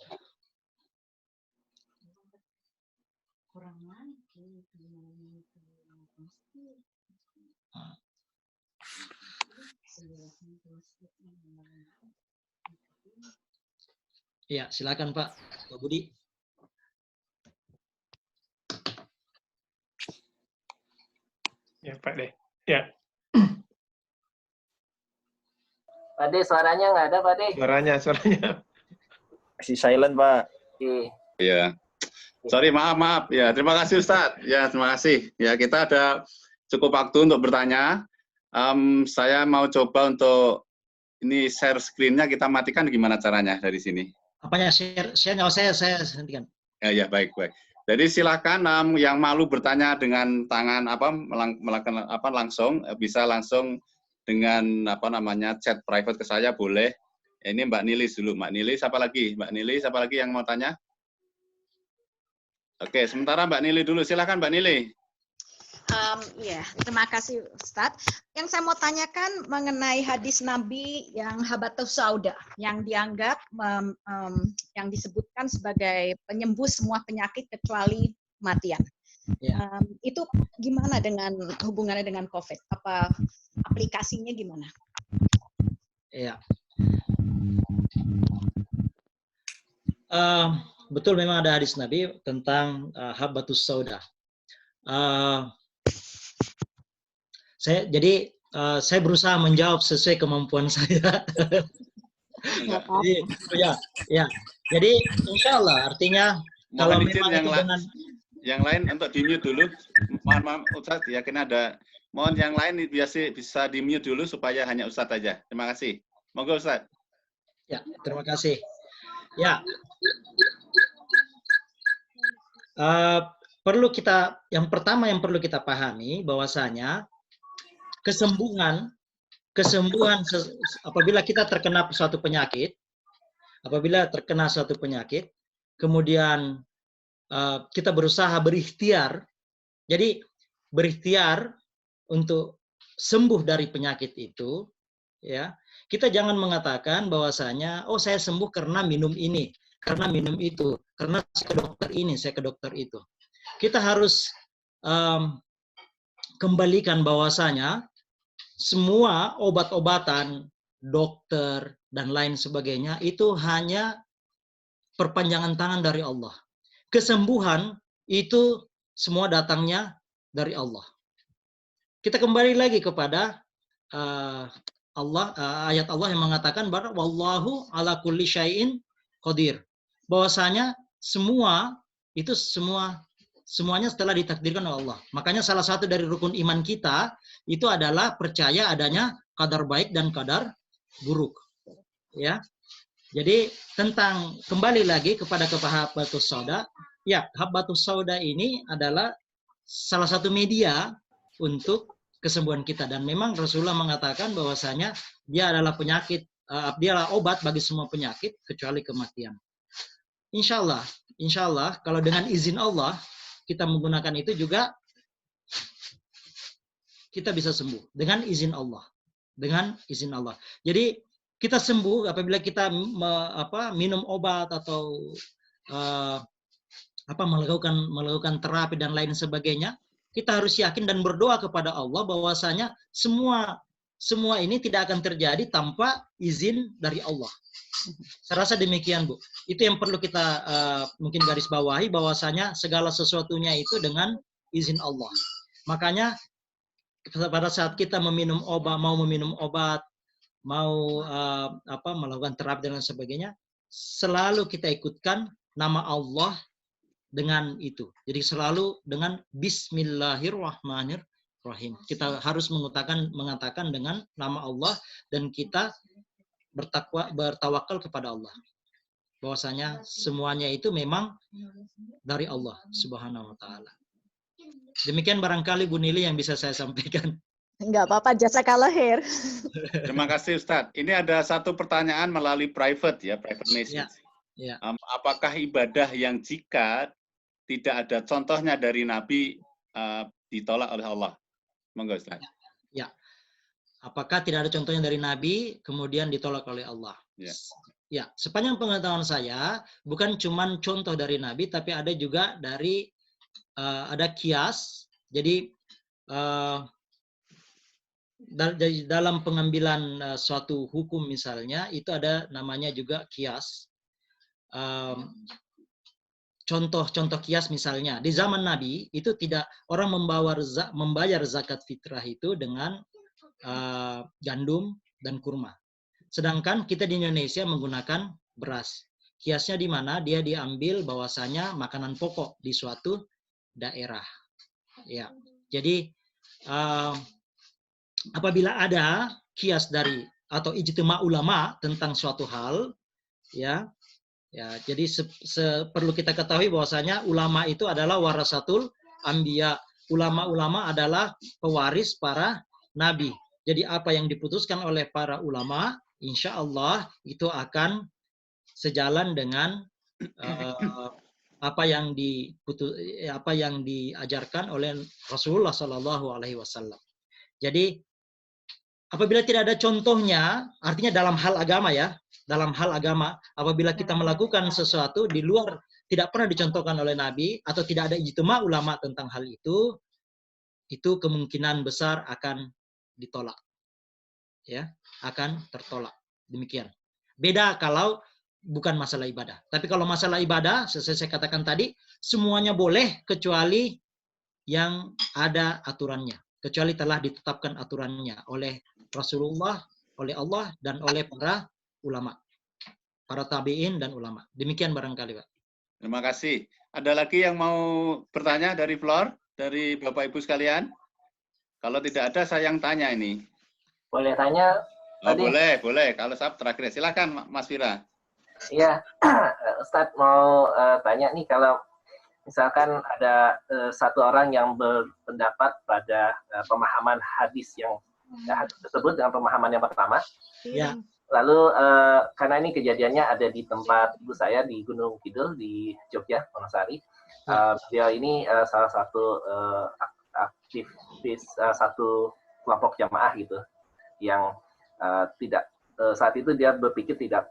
[SPEAKER 3] Ya, silakan Pak Budi.
[SPEAKER 2] Ya Pak De. Ya.
[SPEAKER 4] Pak De, suaranya nggak ada, Pak De.
[SPEAKER 2] Suaranya.
[SPEAKER 6] Masih silent, Pak.
[SPEAKER 4] Oke.
[SPEAKER 1] Ya. Sorry, maaf. Ya, terima kasih Ustadz. Ya, terima kasih. Ya, kita ada cukup waktu untuk bertanya. Saya mau coba untuk ini share screen-nya, kita matikan gimana caranya dari sini?
[SPEAKER 3] Apanya share? Saya hentikan.
[SPEAKER 1] Ya, baik. Jadi silakan yang malu bertanya dengan tangan langsung, bisa langsung dengan chat private ke saya boleh. Ini Mbak Nilis dulu. Mbak Nilis, siapa lagi yang mau tanya? Oke, sementara Mbak Nili dulu. Silakan Mbak Nili.
[SPEAKER 7] Ya, terima kasih Ustadz. Yang saya mau tanyakan mengenai hadis Nabi yang habatus sauda, yang dianggap yang disebutkan sebagai penyembuh semua penyakit kecuali kematian. Ya. Itu gimana dengan hubungannya dengan COVID? Apa aplikasinya gimana?
[SPEAKER 3] Ya. Betul, memang ada hadis Nabi tentang habatus sauda. Saya berusaha menjawab sesuai kemampuan saya. Jadi insya Allah artinya kalau memang
[SPEAKER 1] yang lain untuk di mute dulu. Mohon Ustaz, yakin ada. Mohon yang lain bisa di mute dulu supaya hanya Ustaz aja. Terima kasih. Monggo Ustaz.
[SPEAKER 3] Ya, terima kasih. Ya. Yang pertama yang perlu kita pahami bahwasanya kesembuhan apabila kita terkena suatu penyakit, kemudian kita berusaha berikhtiar, jadi berikhtiar untuk sembuh dari penyakit itu, ya. Kita jangan mengatakan bahwasanya saya sembuh karena minum ini, karena minum itu, karena saya ke dokter ini, saya ke dokter itu. Kita harus kembalikan bahwasanya semua obat-obatan, dokter, dan lain sebagainya itu hanya perpanjangan tangan dari Allah. Kesembuhan itu semua datangnya dari Allah. Kita kembali lagi kepada ayat Allah yang mengatakan bahwa wallahu ala kulli syai'in qadir. Bahwasanya semuanya setelah ditakdirkan oleh Allah. Makanya salah satu dari rukun iman kita itu adalah percaya adanya qadar baik dan qadar buruk. Ya. Jadi kembali lagi kepada habatus sauda. Ya, habatus sauda ini adalah salah satu media untuk kesembuhan kita. Dan memang Rasulullah mengatakan bahwasanya dia adalah penyakit, dia adalah obat bagi semua penyakit kecuali kematian. Insya Allah kalau dengan izin Allah kita menggunakan itu juga kita bisa sembuh dengan izin Allah. Dengan izin Allah. Jadi kita sembuh apabila kita minum obat atau melakukan terapi dan lain sebagainya. Kita harus yakin dan berdoa kepada Allah bahwasanya semua ini tidak akan terjadi tanpa izin dari Allah. Saya rasa demikian, Bu. Itu yang perlu kita mungkin garis bawahi, bahwasanya segala sesuatunya itu dengan izin Allah. Makanya pada saat kita mau meminum obat, mau melakukan terapi dan lain sebagainya, selalu kita ikutkan nama Allah dengan itu. Jadi selalu dengan Bismillahirrahmanirrahim. Kita harus mengatakan dengan nama Allah dan kita bertawakal kepada Allah. Bahwasanya semuanya itu memang dari Allah Subhanahu wa taala. Demikian barangkali Bu Nili yang bisa saya sampaikan.
[SPEAKER 7] Enggak apa-apa, jazakallah khair.
[SPEAKER 1] Terima kasih Ustadz. Ini ada satu pertanyaan melalui private message.
[SPEAKER 3] Ya.
[SPEAKER 1] Apakah ibadah yang jika tidak ada contohnya dari Nabi ditolak oleh Allah? Monggo Ustaz.
[SPEAKER 3] Ya. Apakah tidak ada contohnya dari Nabi kemudian ditolak oleh Allah? Ya, sepanjang pengetahuan saya bukan cuma contoh dari Nabi, tapi ada juga dari ada kias. Jadi dalam pengambilan suatu hukum misalnya itu ada namanya juga kias. Contoh kias misalnya di zaman Nabi itu tidak orang membayar zakat fitrah itu dengan gandum dan kurma. Sedangkan kita di Indonesia menggunakan beras. Kiasnya di mana dia diambil bahwasanya makanan pokok di suatu daerah. Ya. Jadi apabila ada kias dari atau ijtima ulama tentang suatu hal, ya, jadi perlu kita ketahui bahwasanya ulama itu adalah warasatul anbiya. Ulama-ulama adalah pewaris para nabi. Jadi apa yang diputuskan oleh para ulama, insya Allah itu akan sejalan dengan apa yang diajarkan oleh Rasulullah Shallallahu Alaihi Wasallam. Jadi apabila tidak ada contohnya, artinya dalam hal agama ya, dalam hal agama, apabila kita melakukan sesuatu di luar tidak pernah dicontohkan oleh Nabi atau tidak ada ijtima ulama tentang hal itu kemungkinan besar akan ditolak, ya, akan tertolak. Demikian. Beda kalau bukan masalah ibadah. Tapi kalau masalah ibadah, saya katakan tadi, semuanya boleh kecuali yang ada aturannya, kecuali telah ditetapkan aturannya oleh Rasulullah, oleh Allah, dan oleh para ulama, para tabi'in dan ulama. Demikian barangkali, Pak.
[SPEAKER 1] Terima kasih. Ada lagi yang mau bertanya dari floor, dari Bapak Ibu sekalian? Kalau tidak ada, saya yang tanya ini.
[SPEAKER 4] Boleh tanya?
[SPEAKER 1] Oh, boleh. Kalau saya terakhir, silakan Mas Fira.
[SPEAKER 4] Iya, Ustadz mau tanya nih, kalau misalkan ada satu orang yang berpendapat pada pemahaman hadis yang hadis tersebut dengan pemahaman yang pertama.
[SPEAKER 3] Ya.
[SPEAKER 4] Lalu karena ini kejadiannya ada di tempat ibu saya di Gunung Kidul di Jogja, Wonosari. Beliau ini salah satu aktivis satu kelompok jamaah gitu, yang tidak saat itu dia berpikir tidak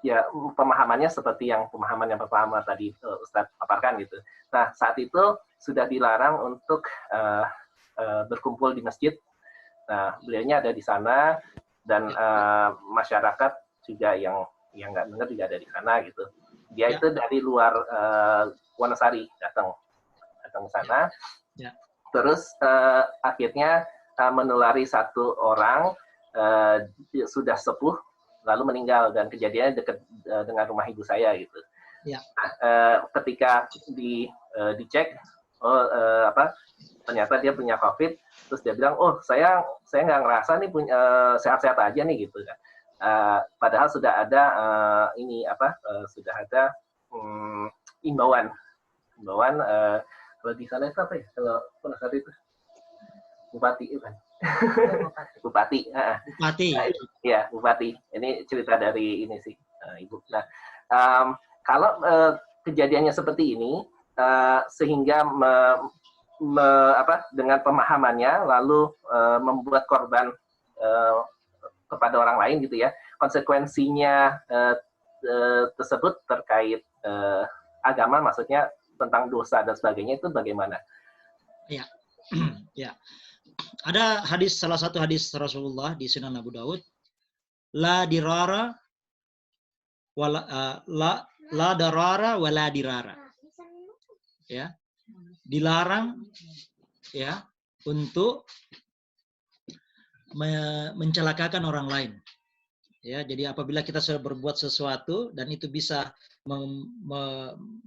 [SPEAKER 4] ya pemahamannya seperti yang pemahaman yang pertama tadi Ustadz paparkan gitu. Nah saat itu sudah dilarang untuk berkumpul di masjid. Nah beliaunya ada di sana dan masyarakat juga yang nggak dengar juga ada di sana gitu. Dia itu dari luar Wonosari datang ke sana.
[SPEAKER 3] Ya.
[SPEAKER 4] Terus akhirnya menulari satu orang sudah sepuh lalu meninggal, dan kejadiannya dekat dengan rumah ibu saya gitu.
[SPEAKER 3] Ya.
[SPEAKER 4] Ketika dicek, ternyata dia punya COVID, terus dia bilang, oh saya nggak ngerasa nih punya sehat-sehat aja nih gitu kan. Padahal sudah ada sudah ada imbauan kalau di sana itu apa ya kalau pada saat itu Bupati kan? Bupati.
[SPEAKER 3] Bupati.
[SPEAKER 4] Ya, Bupati. Ini cerita dari ini sih, Ibu. Nah, kalau kejadiannya seperti ini, sehingga dengan pemahamannya lalu membuat korban kepada orang lain gitu ya, konsekuensinya tersebut terkait agama, maksudnya tentang dosa dan sebagainya, itu bagaimana?
[SPEAKER 3] Ya, ya. Ada salah satu hadis Rasulullah di Sunan Abu Daud, la dirara la darara wala dirara. Ya. Dilarang ya untuk mencelakakan orang lain. Ya, jadi apabila kita sudah berbuat sesuatu dan itu bisa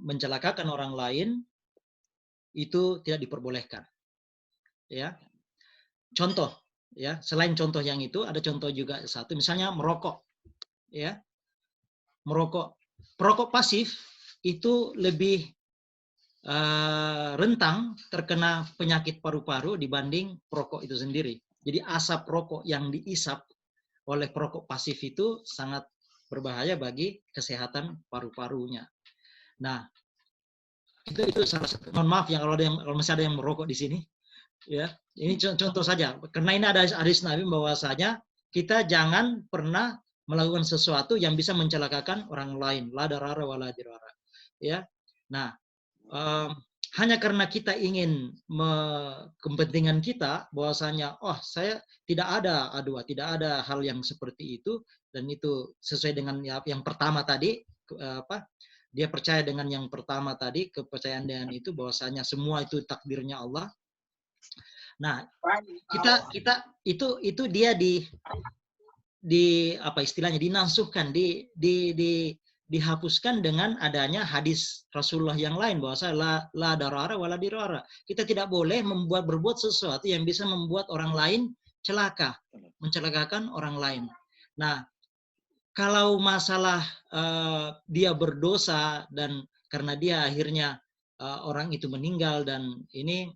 [SPEAKER 3] mencelakakan orang lain, itu tidak diperbolehkan. Ya. Contoh, ya, selain contoh yang itu ada contoh juga satu, misalnya merokok. Ya. Merokok. Perokok pasif itu lebih rentang terkena penyakit paru-paru dibanding perokok itu sendiri. Jadi asap rokok yang diisap oleh perokok pasif itu sangat berbahaya bagi kesehatan paru-parunya. Nah, itu salah satu. Mohon maaf ya kalau masih ada yang merokok di sini. Ya, ini contoh saja. Karena ini ada hadis Nabi bahwasanya kita jangan pernah melakukan sesuatu yang bisa mencelakakan orang lain. La darara wala dirara. Ya. Nah, hanya karena kita ingin kepentingan kita bahwasanya saya tidak ada tidak ada hal yang seperti itu, dan itu sesuai dengan yang pertama tadi, dia percaya dengan yang pertama tadi, kepercayaan dengan itu bahwasanya semua itu takdirnya Allah. Nah, kita itu dia apa istilahnya, dinasuhkan, dihapuskan dengan adanya hadis Rasulullah yang lain bahwasanya la darara wala dirara. Kita tidak boleh berbuat sesuatu yang bisa membuat orang lain celaka, mencelakakan orang lain. Nah, kalau masalah dia berdosa dan karena dia akhirnya orang itu meninggal, dan ini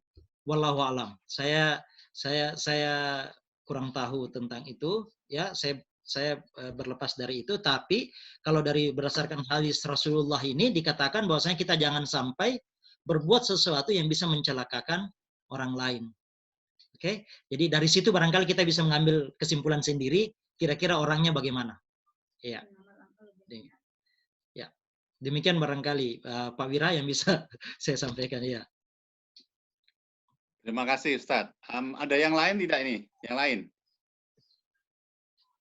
[SPEAKER 3] wallahu alam. Saya kurang tahu tentang itu, ya. Saya berlepas dari itu, tapi kalau berdasarkan hadis Rasulullah ini dikatakan bahwasanya kita jangan sampai berbuat sesuatu yang bisa mencelakakan orang lain. Oke? Jadi dari situ barangkali kita bisa mengambil kesimpulan sendiri kira-kira orangnya bagaimana. Ya. Ya. Demikian barangkali Pak Wira yang bisa saya sampaikan, ya.
[SPEAKER 1] Terima kasih Ustadz. Ada yang lain tidak ini? Yang lain?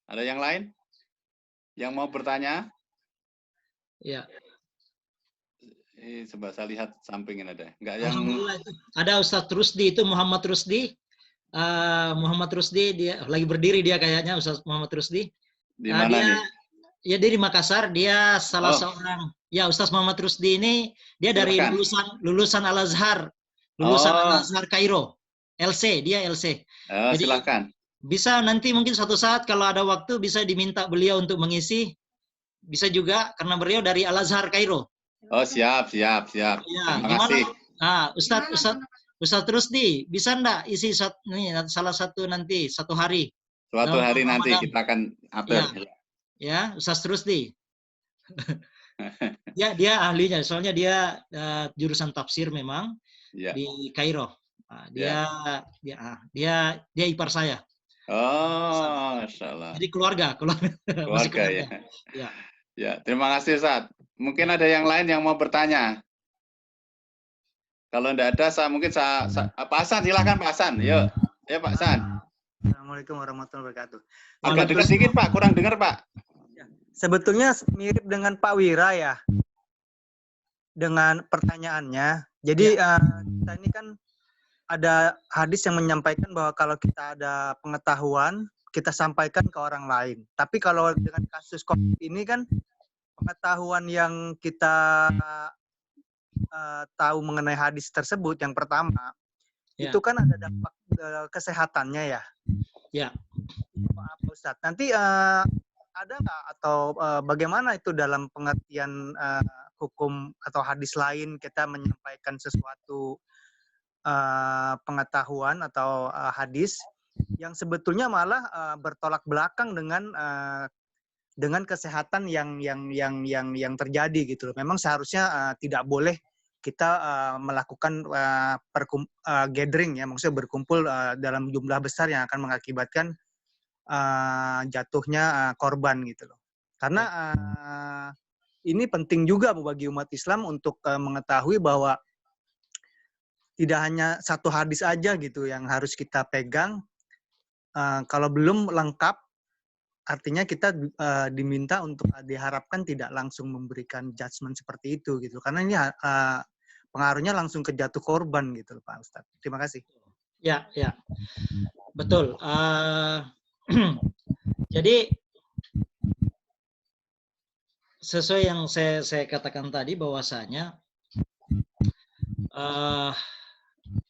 [SPEAKER 1] Ada yang lain yang mau bertanya?
[SPEAKER 3] Ya.
[SPEAKER 1] Coba saya lihat sampingin ada. Enggak yang.
[SPEAKER 3] Ada Ustadz Rusdi, itu Muhammad Rusdi. Muhammad Rusdi, dia lagi berdiri, dia kayaknya Ustadz Muhammad Rusdi.
[SPEAKER 1] Di mana nih?
[SPEAKER 3] Ya, dia di Makassar. Dia salah seorang. Ya, Ustadz Muhammad Rusdi ini dia dari lulusan Al Azhar, Al Azhar Kairo, LC. Dia LC. Jadi,
[SPEAKER 1] silakan.
[SPEAKER 3] Bisa nanti mungkin suatu saat kalau ada waktu bisa diminta beliau untuk mengisi, bisa juga karena beliau dari Al Azhar Kairo.
[SPEAKER 1] Oh, siap. Ya, terima kasih.
[SPEAKER 3] Nah, Ustadz Rusdi, bisa enggak isi salah satu nanti satu hari?
[SPEAKER 1] Suatu hari nanti kita akan atur.
[SPEAKER 3] Ya, Ustadz Rusdi. Dia ahlinya, soalnya dia jurusan tafsir memang di Kairo. Nah, dia ipar saya.
[SPEAKER 1] Oh, masyaallah.
[SPEAKER 3] Jadi keluarga
[SPEAKER 1] ya. Ya, terima kasih Ustadz. Mungkin ada yang lain yang mau bertanya. Kalau tidak ada, Pak Hasan, silakan Pak Hasan. Yuk, ya Pak Hasan.
[SPEAKER 8] Assalamualaikum warahmatullahi wabarakatuh.
[SPEAKER 1] Agak dekat sedikit Pak, kurang dengar Pak.
[SPEAKER 8] Sebetulnya mirip dengan Pak Wira ya, dengan pertanyaannya. Jadi kita ini kan ada hadis yang menyampaikan bahwa kalau kita ada pengetahuan, kita sampaikan ke orang lain. Tapi kalau dengan kasus COVID ini kan, pengetahuan yang kita tahu mengenai hadis tersebut, yang pertama, itu kan ada dampak kesehatannya ya.
[SPEAKER 3] Ya.
[SPEAKER 8] Maaf Ustadz, nanti ada nggak atau bagaimana itu dalam pengertian hukum atau hadis lain kita menyampaikan sesuatu pengetahuan atau hadis yang sebetulnya malah bertolak belakang dengan kesehatan yang terjadi gitu. Memang seharusnya tidak boleh kita melakukan gathering ya, maksudnya berkumpul dalam jumlah besar yang akan mengakibatkan jatuhnya korban gitu loh. Karena ini penting juga bagi umat Islam untuk mengetahui bahwa tidak hanya satu hadis aja gitu yang harus kita pegang. Kalau belum lengkap, artinya kita diminta untuk diharapkan tidak langsung memberikan judgement seperti itu gitu. Karena ini pengaruhnya langsung ke jatuh korban gitu Pak Ustadz. Terima kasih.
[SPEAKER 3] Ya, betul. Jadi sesuai yang saya katakan tadi bahwasanya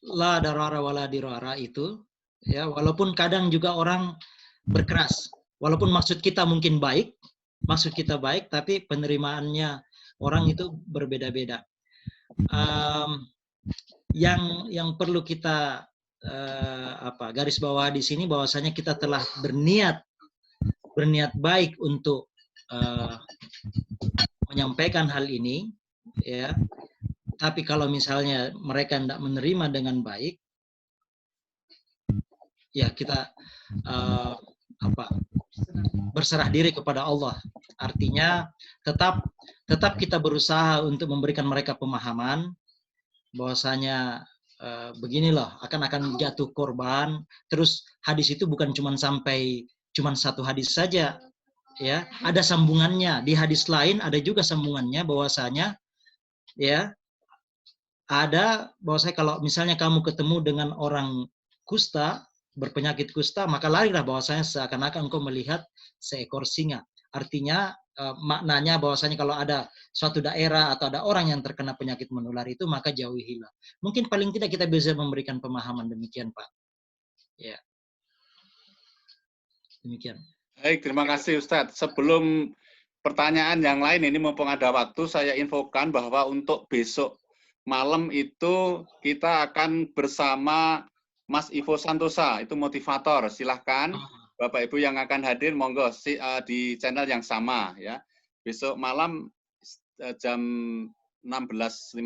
[SPEAKER 3] la darara wala dirara itu ya, walaupun kadang juga orang berkeras, walaupun maksud kita mungkin baik, tapi penerimaannya orang itu berbeda-beda. Yang perlu kita garis bawah di sini bahwasanya kita telah berniat baik untuk menyampaikan hal ini ya. Tapi kalau misalnya mereka tidak menerima dengan baik, ya kita berserah diri kepada Allah. Artinya tetap kita berusaha untuk memberikan mereka pemahaman bahwasanya begini loh, akan jatuh korban. Terus hadis itu bukan cuma satu hadis saja, ya. Ada sambungannya. Di hadis lain ada juga sambungannya bahwasanya, ya, ada bahwasanya kalau misalnya kamu ketemu dengan orang kusta, berpenyakit kusta, maka larilah, bahwasanya seakan-akan engkau melihat seekor singa. Artinya maknanya bahwasanya kalau ada suatu daerah atau ada orang yang terkena penyakit menular itu, maka jauhilah. Mungkin paling tidak kita bisa memberikan pemahaman demikian, Pak. Ya. Demikian.
[SPEAKER 1] Baik, terima kasih Ustadz. Sebelum pertanyaan yang lain ini, mumpung ada waktu, saya infokan bahwa untuk besok malam itu kita akan bersama Mas Ivo Santosa, itu motivator. Silahkan Bapak Ibu yang akan hadir, monggo di channel yang sama ya. Besok malam jam 16.15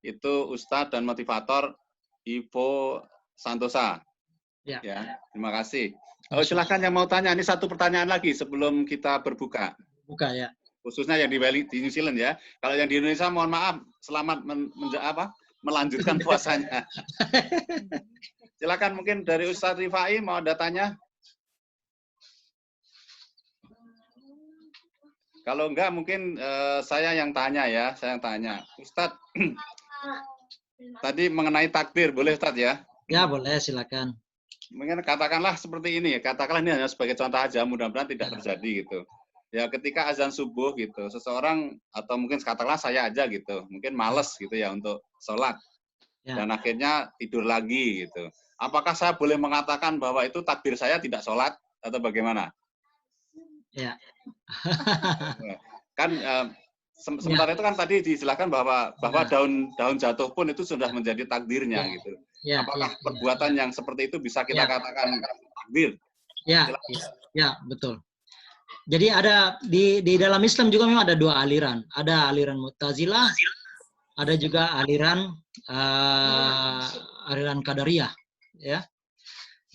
[SPEAKER 1] itu Ustadz dan motivator Ivo Santosa. Ya, terima kasih. Oh, silahkan yang mau tanya. Ini satu pertanyaan lagi sebelum kita berbuka.
[SPEAKER 3] Buka ya.
[SPEAKER 1] Khususnya yang di New Zealand ya. Kalau yang di Indonesia mohon maaf, selamat melanjutkan puasanya. Silakan mungkin dari Ustadz Rifai mau ada tanya. Kalau enggak mungkin saya yang tanya ya, Ustadz, tadi mengenai takdir, boleh Ustadz ya?
[SPEAKER 3] Ya boleh, silakan.
[SPEAKER 1] Mungkin katakanlah seperti ini, katakanlah ini hanya sebagai contoh aja, mudah-mudahan tidak terjadi gitu. Ya ketika azan subuh gitu, seseorang atau mungkin katakanlah saya aja gitu, mungkin males gitu ya untuk sholat, dan akhirnya tidur lagi gitu. Apakah saya boleh mengatakan bahwa itu takdir saya tidak sholat atau bagaimana?
[SPEAKER 3] Ya.
[SPEAKER 1] Kan sementara itu kan tadi dijelaskan bahwa daun jatuh pun itu sudah menjadi takdirnya gitu. Apakah perbuatan yang seperti itu bisa kita katakan takdir?
[SPEAKER 3] Ya, betul. Jadi ada di dalam Islam juga memang ada dua aliran. Ada aliran Mu'tazilah, ada juga aliran Qadariyah, ya.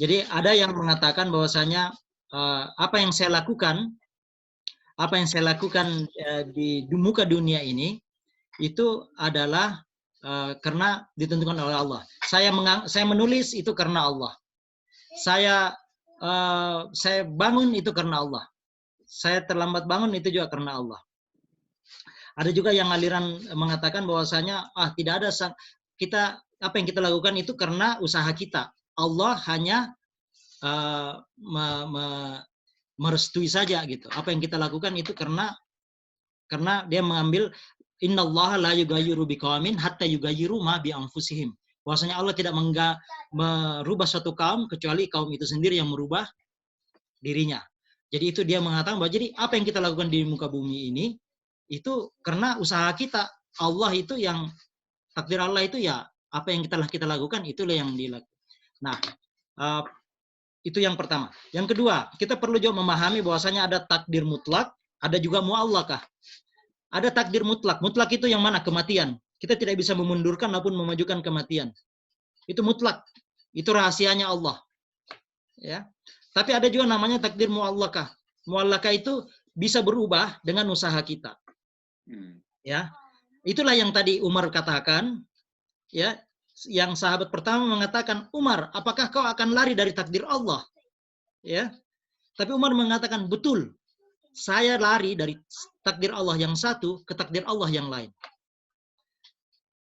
[SPEAKER 3] Jadi ada yang mengatakan bahwasanya apa yang saya lakukan di muka dunia ini itu adalah karena ditentukan oleh Allah. Saya menulis itu karena Allah. Saya bangun itu karena Allah. Saya terlambat bangun itu juga karena Allah. Ada juga yang aliran mengatakan bahwasanya tidak ada apa yang kita lakukan itu karena usaha kita. Allah hanya merestui saja gitu. Apa yang kita lakukan itu karena dia mengambil innallaha la yughayyiru biqaumin hatta yughayyiru ma bi anfusihim. Bahwasanya Allah tidak merubah suatu kaum kecuali kaum itu sendiri yang merubah dirinya. Jadi itu dia mengatakan bahwa jadi apa yang kita lakukan di muka bumi ini itu karena usaha kita. Allah itu yang takdir Allah itu ya Apa yang kita lakukan itulah yang dilakukan. Nah, itu yang pertama. Yang kedua, kita perlu juga memahami bahwasanya ada takdir mutlak, ada juga muallakah. Ada takdir mutlak. Mutlak itu yang mana? Kematian. Kita tidak bisa memundurkan maupun memajukan kematian. Itu mutlak. Itu rahasianya Allah. Ya. Tapi ada juga namanya takdir muallakah. Muallakah itu bisa berubah dengan usaha kita. Ya. Itulah yang tadi Umar katakan, ya, yang sahabat pertama mengatakan, Umar, apakah kau akan lari dari takdir Allah? Ya. Tapi Umar mengatakan, betul. Saya lari dari takdir Allah yang satu ke takdir Allah yang lain.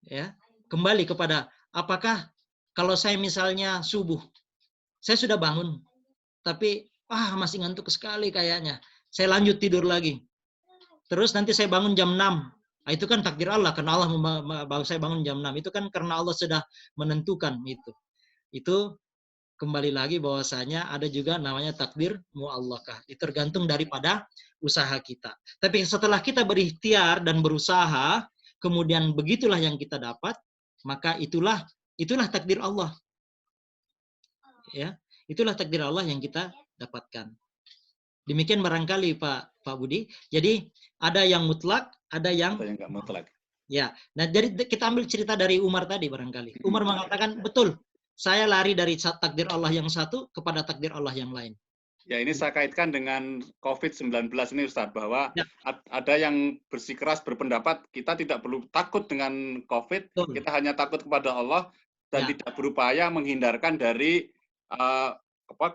[SPEAKER 3] Ya. Kembali kepada apakah kalau saya misalnya subuh, saya sudah bangun, tapi masih ngantuk sekali kayaknya. Saya lanjut tidur lagi. Terus nanti saya bangun jam 6. Itu kan takdir Allah, karena Allah mau saya bangun jam 6. Itu kan karena Allah sudah menentukan itu. Itu kembali lagi bahwasanya ada juga namanya takdir muallakah. Itu tergantung daripada usaha kita. Tapi setelah kita berikhtiar dan berusaha, kemudian begitulah yang kita dapat, maka itulah takdir Allah. Ya, itulah takdir Allah yang kita dapatkan. Demikian barangkali Pak Budi. Jadi ada yang mutlak, ada yang
[SPEAKER 1] nggak mutlak.
[SPEAKER 3] Ya, nah jadi kita ambil cerita dari Umar tadi barangkali. Umar mengatakan betul, saya lari dari takdir Allah yang satu kepada takdir Allah yang lain.
[SPEAKER 1] Ya, ini saya kaitkan dengan COVID-19 ini Ustaz, bahwa ada yang bersikeras berpendapat kita tidak perlu takut dengan COVID, kita hanya takut kepada Allah dan tidak berupaya menghindarkan dari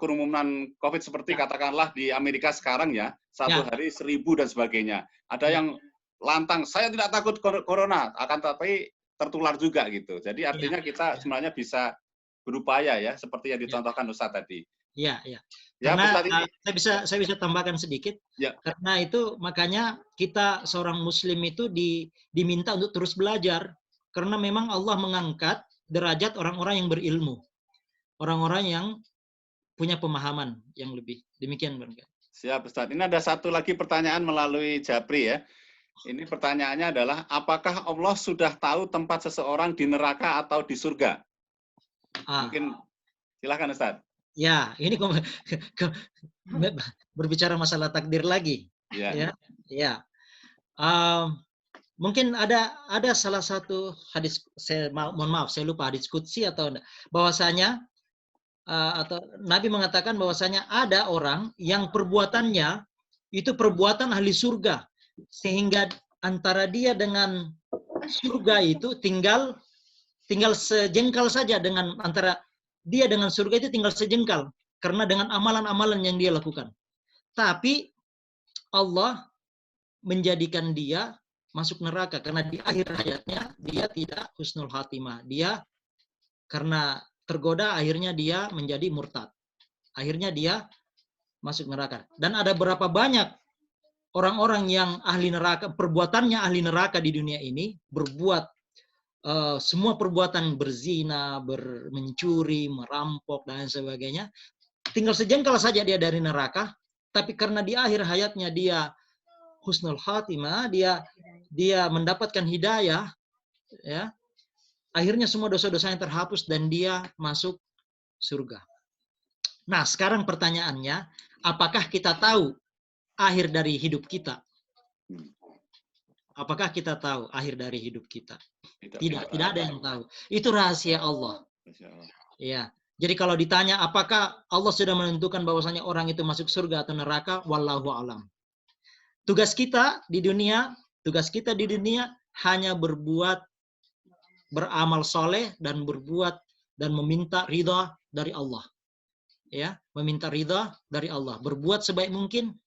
[SPEAKER 1] kerumunan COVID seperti katakanlah di Amerika sekarang ya, satu hari 1.000 dan sebagainya. Ada yang lantang, saya tidak takut corona, akan tapi tertular juga gitu. Jadi artinya kita sebenarnya bisa berupaya ya, seperti yang dicontohkan Ustaz tadi.
[SPEAKER 3] Iya. Karena saya bisa tambahkan sedikit. Ya. Karena itu makanya kita seorang Muslim itu diminta untuk terus belajar. Karena memang Allah mengangkat derajat orang-orang yang berilmu, orang-orang yang punya pemahaman yang lebih. Demikian barangkali.
[SPEAKER 1] Siap Ustaz. Ini ada satu lagi pertanyaan melalui Japri ya. Ini pertanyaannya adalah, apakah Allah sudah tahu tempat seseorang di neraka atau di surga? Mungkin silakan Ustaz.
[SPEAKER 3] Ya, ini berbicara masalah takdir lagi. Ya. Mungkin ada salah satu hadis, mohon maaf, saya lupa hadis qudsi atau enggak, bahwasanya atau Nabi mengatakan bahwasanya ada orang yang perbuatannya itu perbuatan ahli surga, sehingga antara dia dengan surga itu tinggal sejengkal saja, dengan antara dia dengan surga itu tinggal sejengkal karena dengan amalan-amalan yang dia lakukan. Tapi Allah menjadikan dia masuk neraka karena di akhir hayatnya dia tidak husnul khatimah. Dia karena tergoda akhirnya dia menjadi murtad. Akhirnya dia masuk neraka. Dan ada berapa banyak orang-orang yang ahli neraka, perbuatannya ahli neraka di dunia ini, berbuat semua perbuatan berzina, mencuri, merampok, dan sebagainya. Tinggal sejengkal saja dia dari neraka, tapi karena di akhir hayatnya dia husnul khatimah, dia mendapatkan hidayah, ya, akhirnya semua dosa-dosanya terhapus dan dia masuk surga. Nah, sekarang pertanyaannya, apakah kita tahu akhir dari hidup kita? Apakah kita tahu akhir dari hidup kita? Tidak ada yang tahu. Itu rahasia Allah. Ya. Jadi kalau ditanya apakah Allah sudah menentukan bahwasanya orang itu masuk surga atau neraka, wallahu alam. Tugas kita di dunia hanya beramal soleh dan berbuat dan meminta ridha dari Allah. Ya, meminta ridha dari Allah, berbuat sebaik mungkin,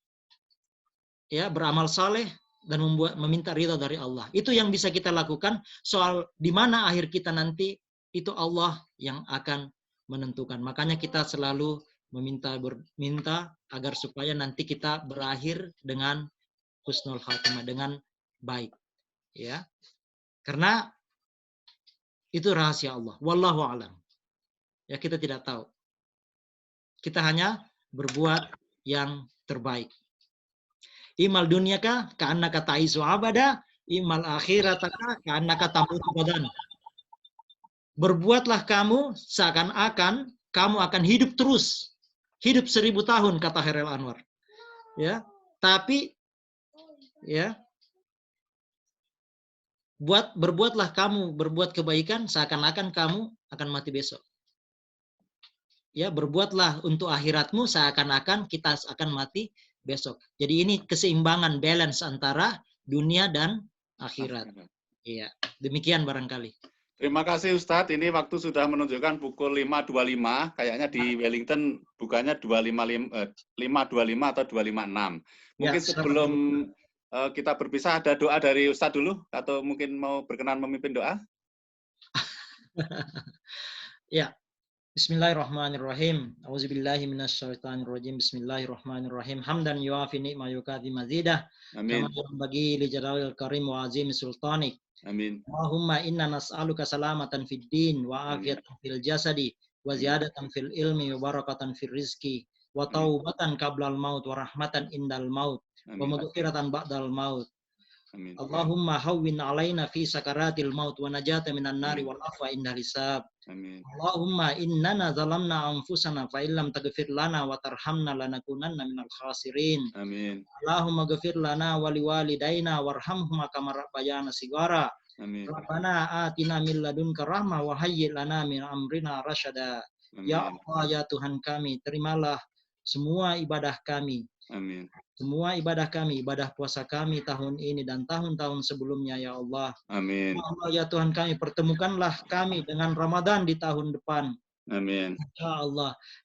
[SPEAKER 3] ya, beramal soleh dan meminta ridha dari Allah. Itu yang bisa kita lakukan. Soal di mana akhir kita nanti, itu Allah yang akan menentukan. Makanya kita selalu meminta agar supaya nanti kita berakhir dengan husnul khatimah, dengan baik. Ya. Karena itu rahasia Allah. Wallahu a'lam. Ya, kita tidak tahu. Kita hanya berbuat yang terbaik. Imal dunyaka ka'annaka ta'isu abada, imal akhirataka ka'annaka tamutu badan. Berbuatlah kamu seakan-akan kamu akan hidup terus. Hidup 1000 tahun, kata Khairil Anwar. Ya, tapi ya, berbuatlah kamu berbuat kebaikan seakan-akan kamu akan mati besok. Ya, berbuatlah untuk akhiratmu seakan-akan kita akan mati besok. Jadi ini keseimbangan, balance antara dunia dan akhirat. Iya, demikian barangkali.
[SPEAKER 1] Terima kasih Ustadz. Ini waktu sudah menunjukkan pukul 5.25. Kayaknya di Wellington bukannya 5.25 atau 2.56. Mungkin sebelum kita berpisah ada doa dari Ustadz dulu, atau mungkin mau berkenan memimpin doa?
[SPEAKER 3] Ya. Bismillahirrahmanirrahim. Auzubillahi minasyaitonirrajim. Bismillahirrahmanirrahim. Hamdan yuafi ni'ma yukati mazidah.
[SPEAKER 1] Amin.
[SPEAKER 3] Kama bagi li jalaalil karim wa azim sultanik.
[SPEAKER 1] Amin.
[SPEAKER 3] Allahumma inna nas'aluka salamatan fid din wa afiyatan fil jasadi wa ziyadatan fil ilmi wa barakatan fil rizki wa taubatan qablal maut wa rahmatan indal maut wa maghfiratan ba'dal maut.
[SPEAKER 1] Amin.
[SPEAKER 3] Allahumma hawwin alaina fi sakaratil maut wa najata minan nari wal afwa indal hisab.
[SPEAKER 1] Amin.
[SPEAKER 3] Allahumma innana zalamna anfusana fa illam taghfir lana wa tarhamna lanakunanna minal khasirin.
[SPEAKER 1] Amin.
[SPEAKER 3] Allahumma ghfir lana wa liwalidaina warhamhuma kama rabbayana shighara.
[SPEAKER 1] Amin.
[SPEAKER 3] Rabbana atina min ladunka rahmah wa hayyi' lana min amrina rasyada. Ya Allah, ya Tuhan kami, terimalah semua ibadah kami.
[SPEAKER 1] Amin.
[SPEAKER 3] Semua ibadah kami, ibadah puasa kami tahun ini dan tahun-tahun sebelumnya, ya Allah.
[SPEAKER 1] Amin.
[SPEAKER 3] Ya Allah, ya Tuhan kami, pertemukanlah kami dengan Ramadan di tahun depan.
[SPEAKER 1] Amin.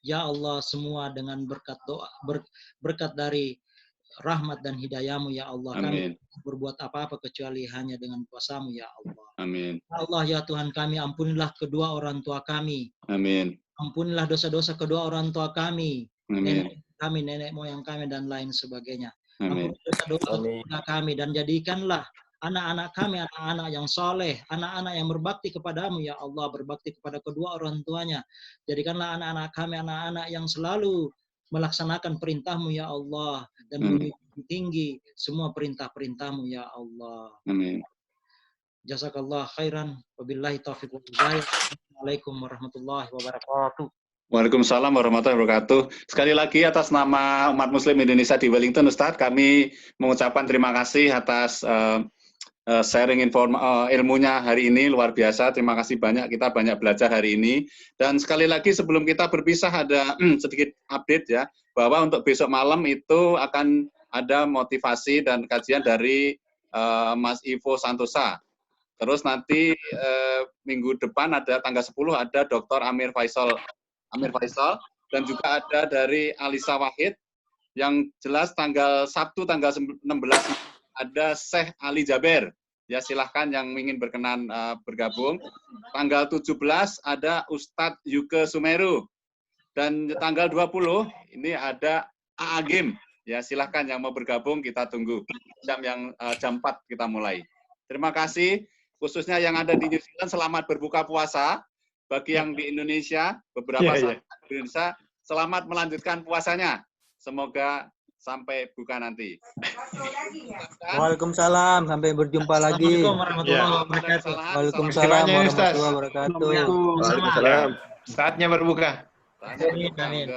[SPEAKER 3] Ya Allah, semua dengan berkat doa, berkat dari rahmat dan hidayah-Mu, ya Allah.
[SPEAKER 1] Amin.
[SPEAKER 3] Kami berbuat apa-apa kecuali hanya dengan kuasa-Mu, ya Allah.
[SPEAKER 1] Amin.
[SPEAKER 3] Ya Allah, ya Tuhan kami, ampunilah kedua orang tua kami.
[SPEAKER 1] Amin.
[SPEAKER 3] Ampunilah dosa-dosa kedua orang tua kami.
[SPEAKER 1] Amin.
[SPEAKER 3] Nenek kami, nenek moyang kami, dan lain sebagainya.
[SPEAKER 1] Amin.
[SPEAKER 3] Ampunilah dosa kami dan jadikanlah anak-anak kami anak-anak yang soleh, anak-anak yang berbakti kepadamu, ya Allah, berbakti kepada kedua orang tuanya. Jadikanlah anak-anak kami anak-anak yang selalu melaksanakan perintahmu, ya Allah, dan menjunjung tinggi semua perintah-perintahmu, ya Allah.
[SPEAKER 1] Amin.
[SPEAKER 3] Jazakallah khairan. Wabillahi taufiq wal hidayah. Assalamualaikum warahmatullahi wabarakatuh.
[SPEAKER 1] Waalaikumsalam warahmatullahi wabarakatuh. Sekali lagi atas nama umat muslim Indonesia di Wellington, Ustadz, kami mengucapkan terima kasih atas sharing ilmunya hari ini, luar biasa. Terima kasih banyak, kita banyak belajar hari ini. Dan sekali lagi sebelum kita berpisah ada sedikit update ya, bahwa untuk besok malam itu akan ada motivasi dan kajian dari Mas Ivo Santosa. Terus nanti minggu depan ada tanggal 10 ada Dr. Amir Faisal, dan juga ada dari Alisa Wahid. Yang jelas tanggal Sabtu tanggal 16 ada Syekh Ali Jaber. Ya, silahkan yang ingin berkenan bergabung. Tanggal 17 ada Ustadz Yuke Sumeru. Dan tanggal 20 ini ada Aagim. Ya, silahkan yang mau bergabung, kita tunggu. Jam 4 kita mulai. Terima kasih. Khususnya yang ada di New Zealand, selamat berbuka puasa. Bagi yang di Indonesia, beberapa sahabat di Indonesia, selamat melanjutkan puasanya. Semoga sampai buka nanti.
[SPEAKER 8] Waalaikumsalam, sampai berjumpa lagi.
[SPEAKER 3] Assalamualaikum warahmatullahi wabarakatuh.
[SPEAKER 8] Waalaikumsalam warahmatullahi wabarakatuh.
[SPEAKER 2] Waalaikumsalam. Saatnya berbuka.
[SPEAKER 3] Amin.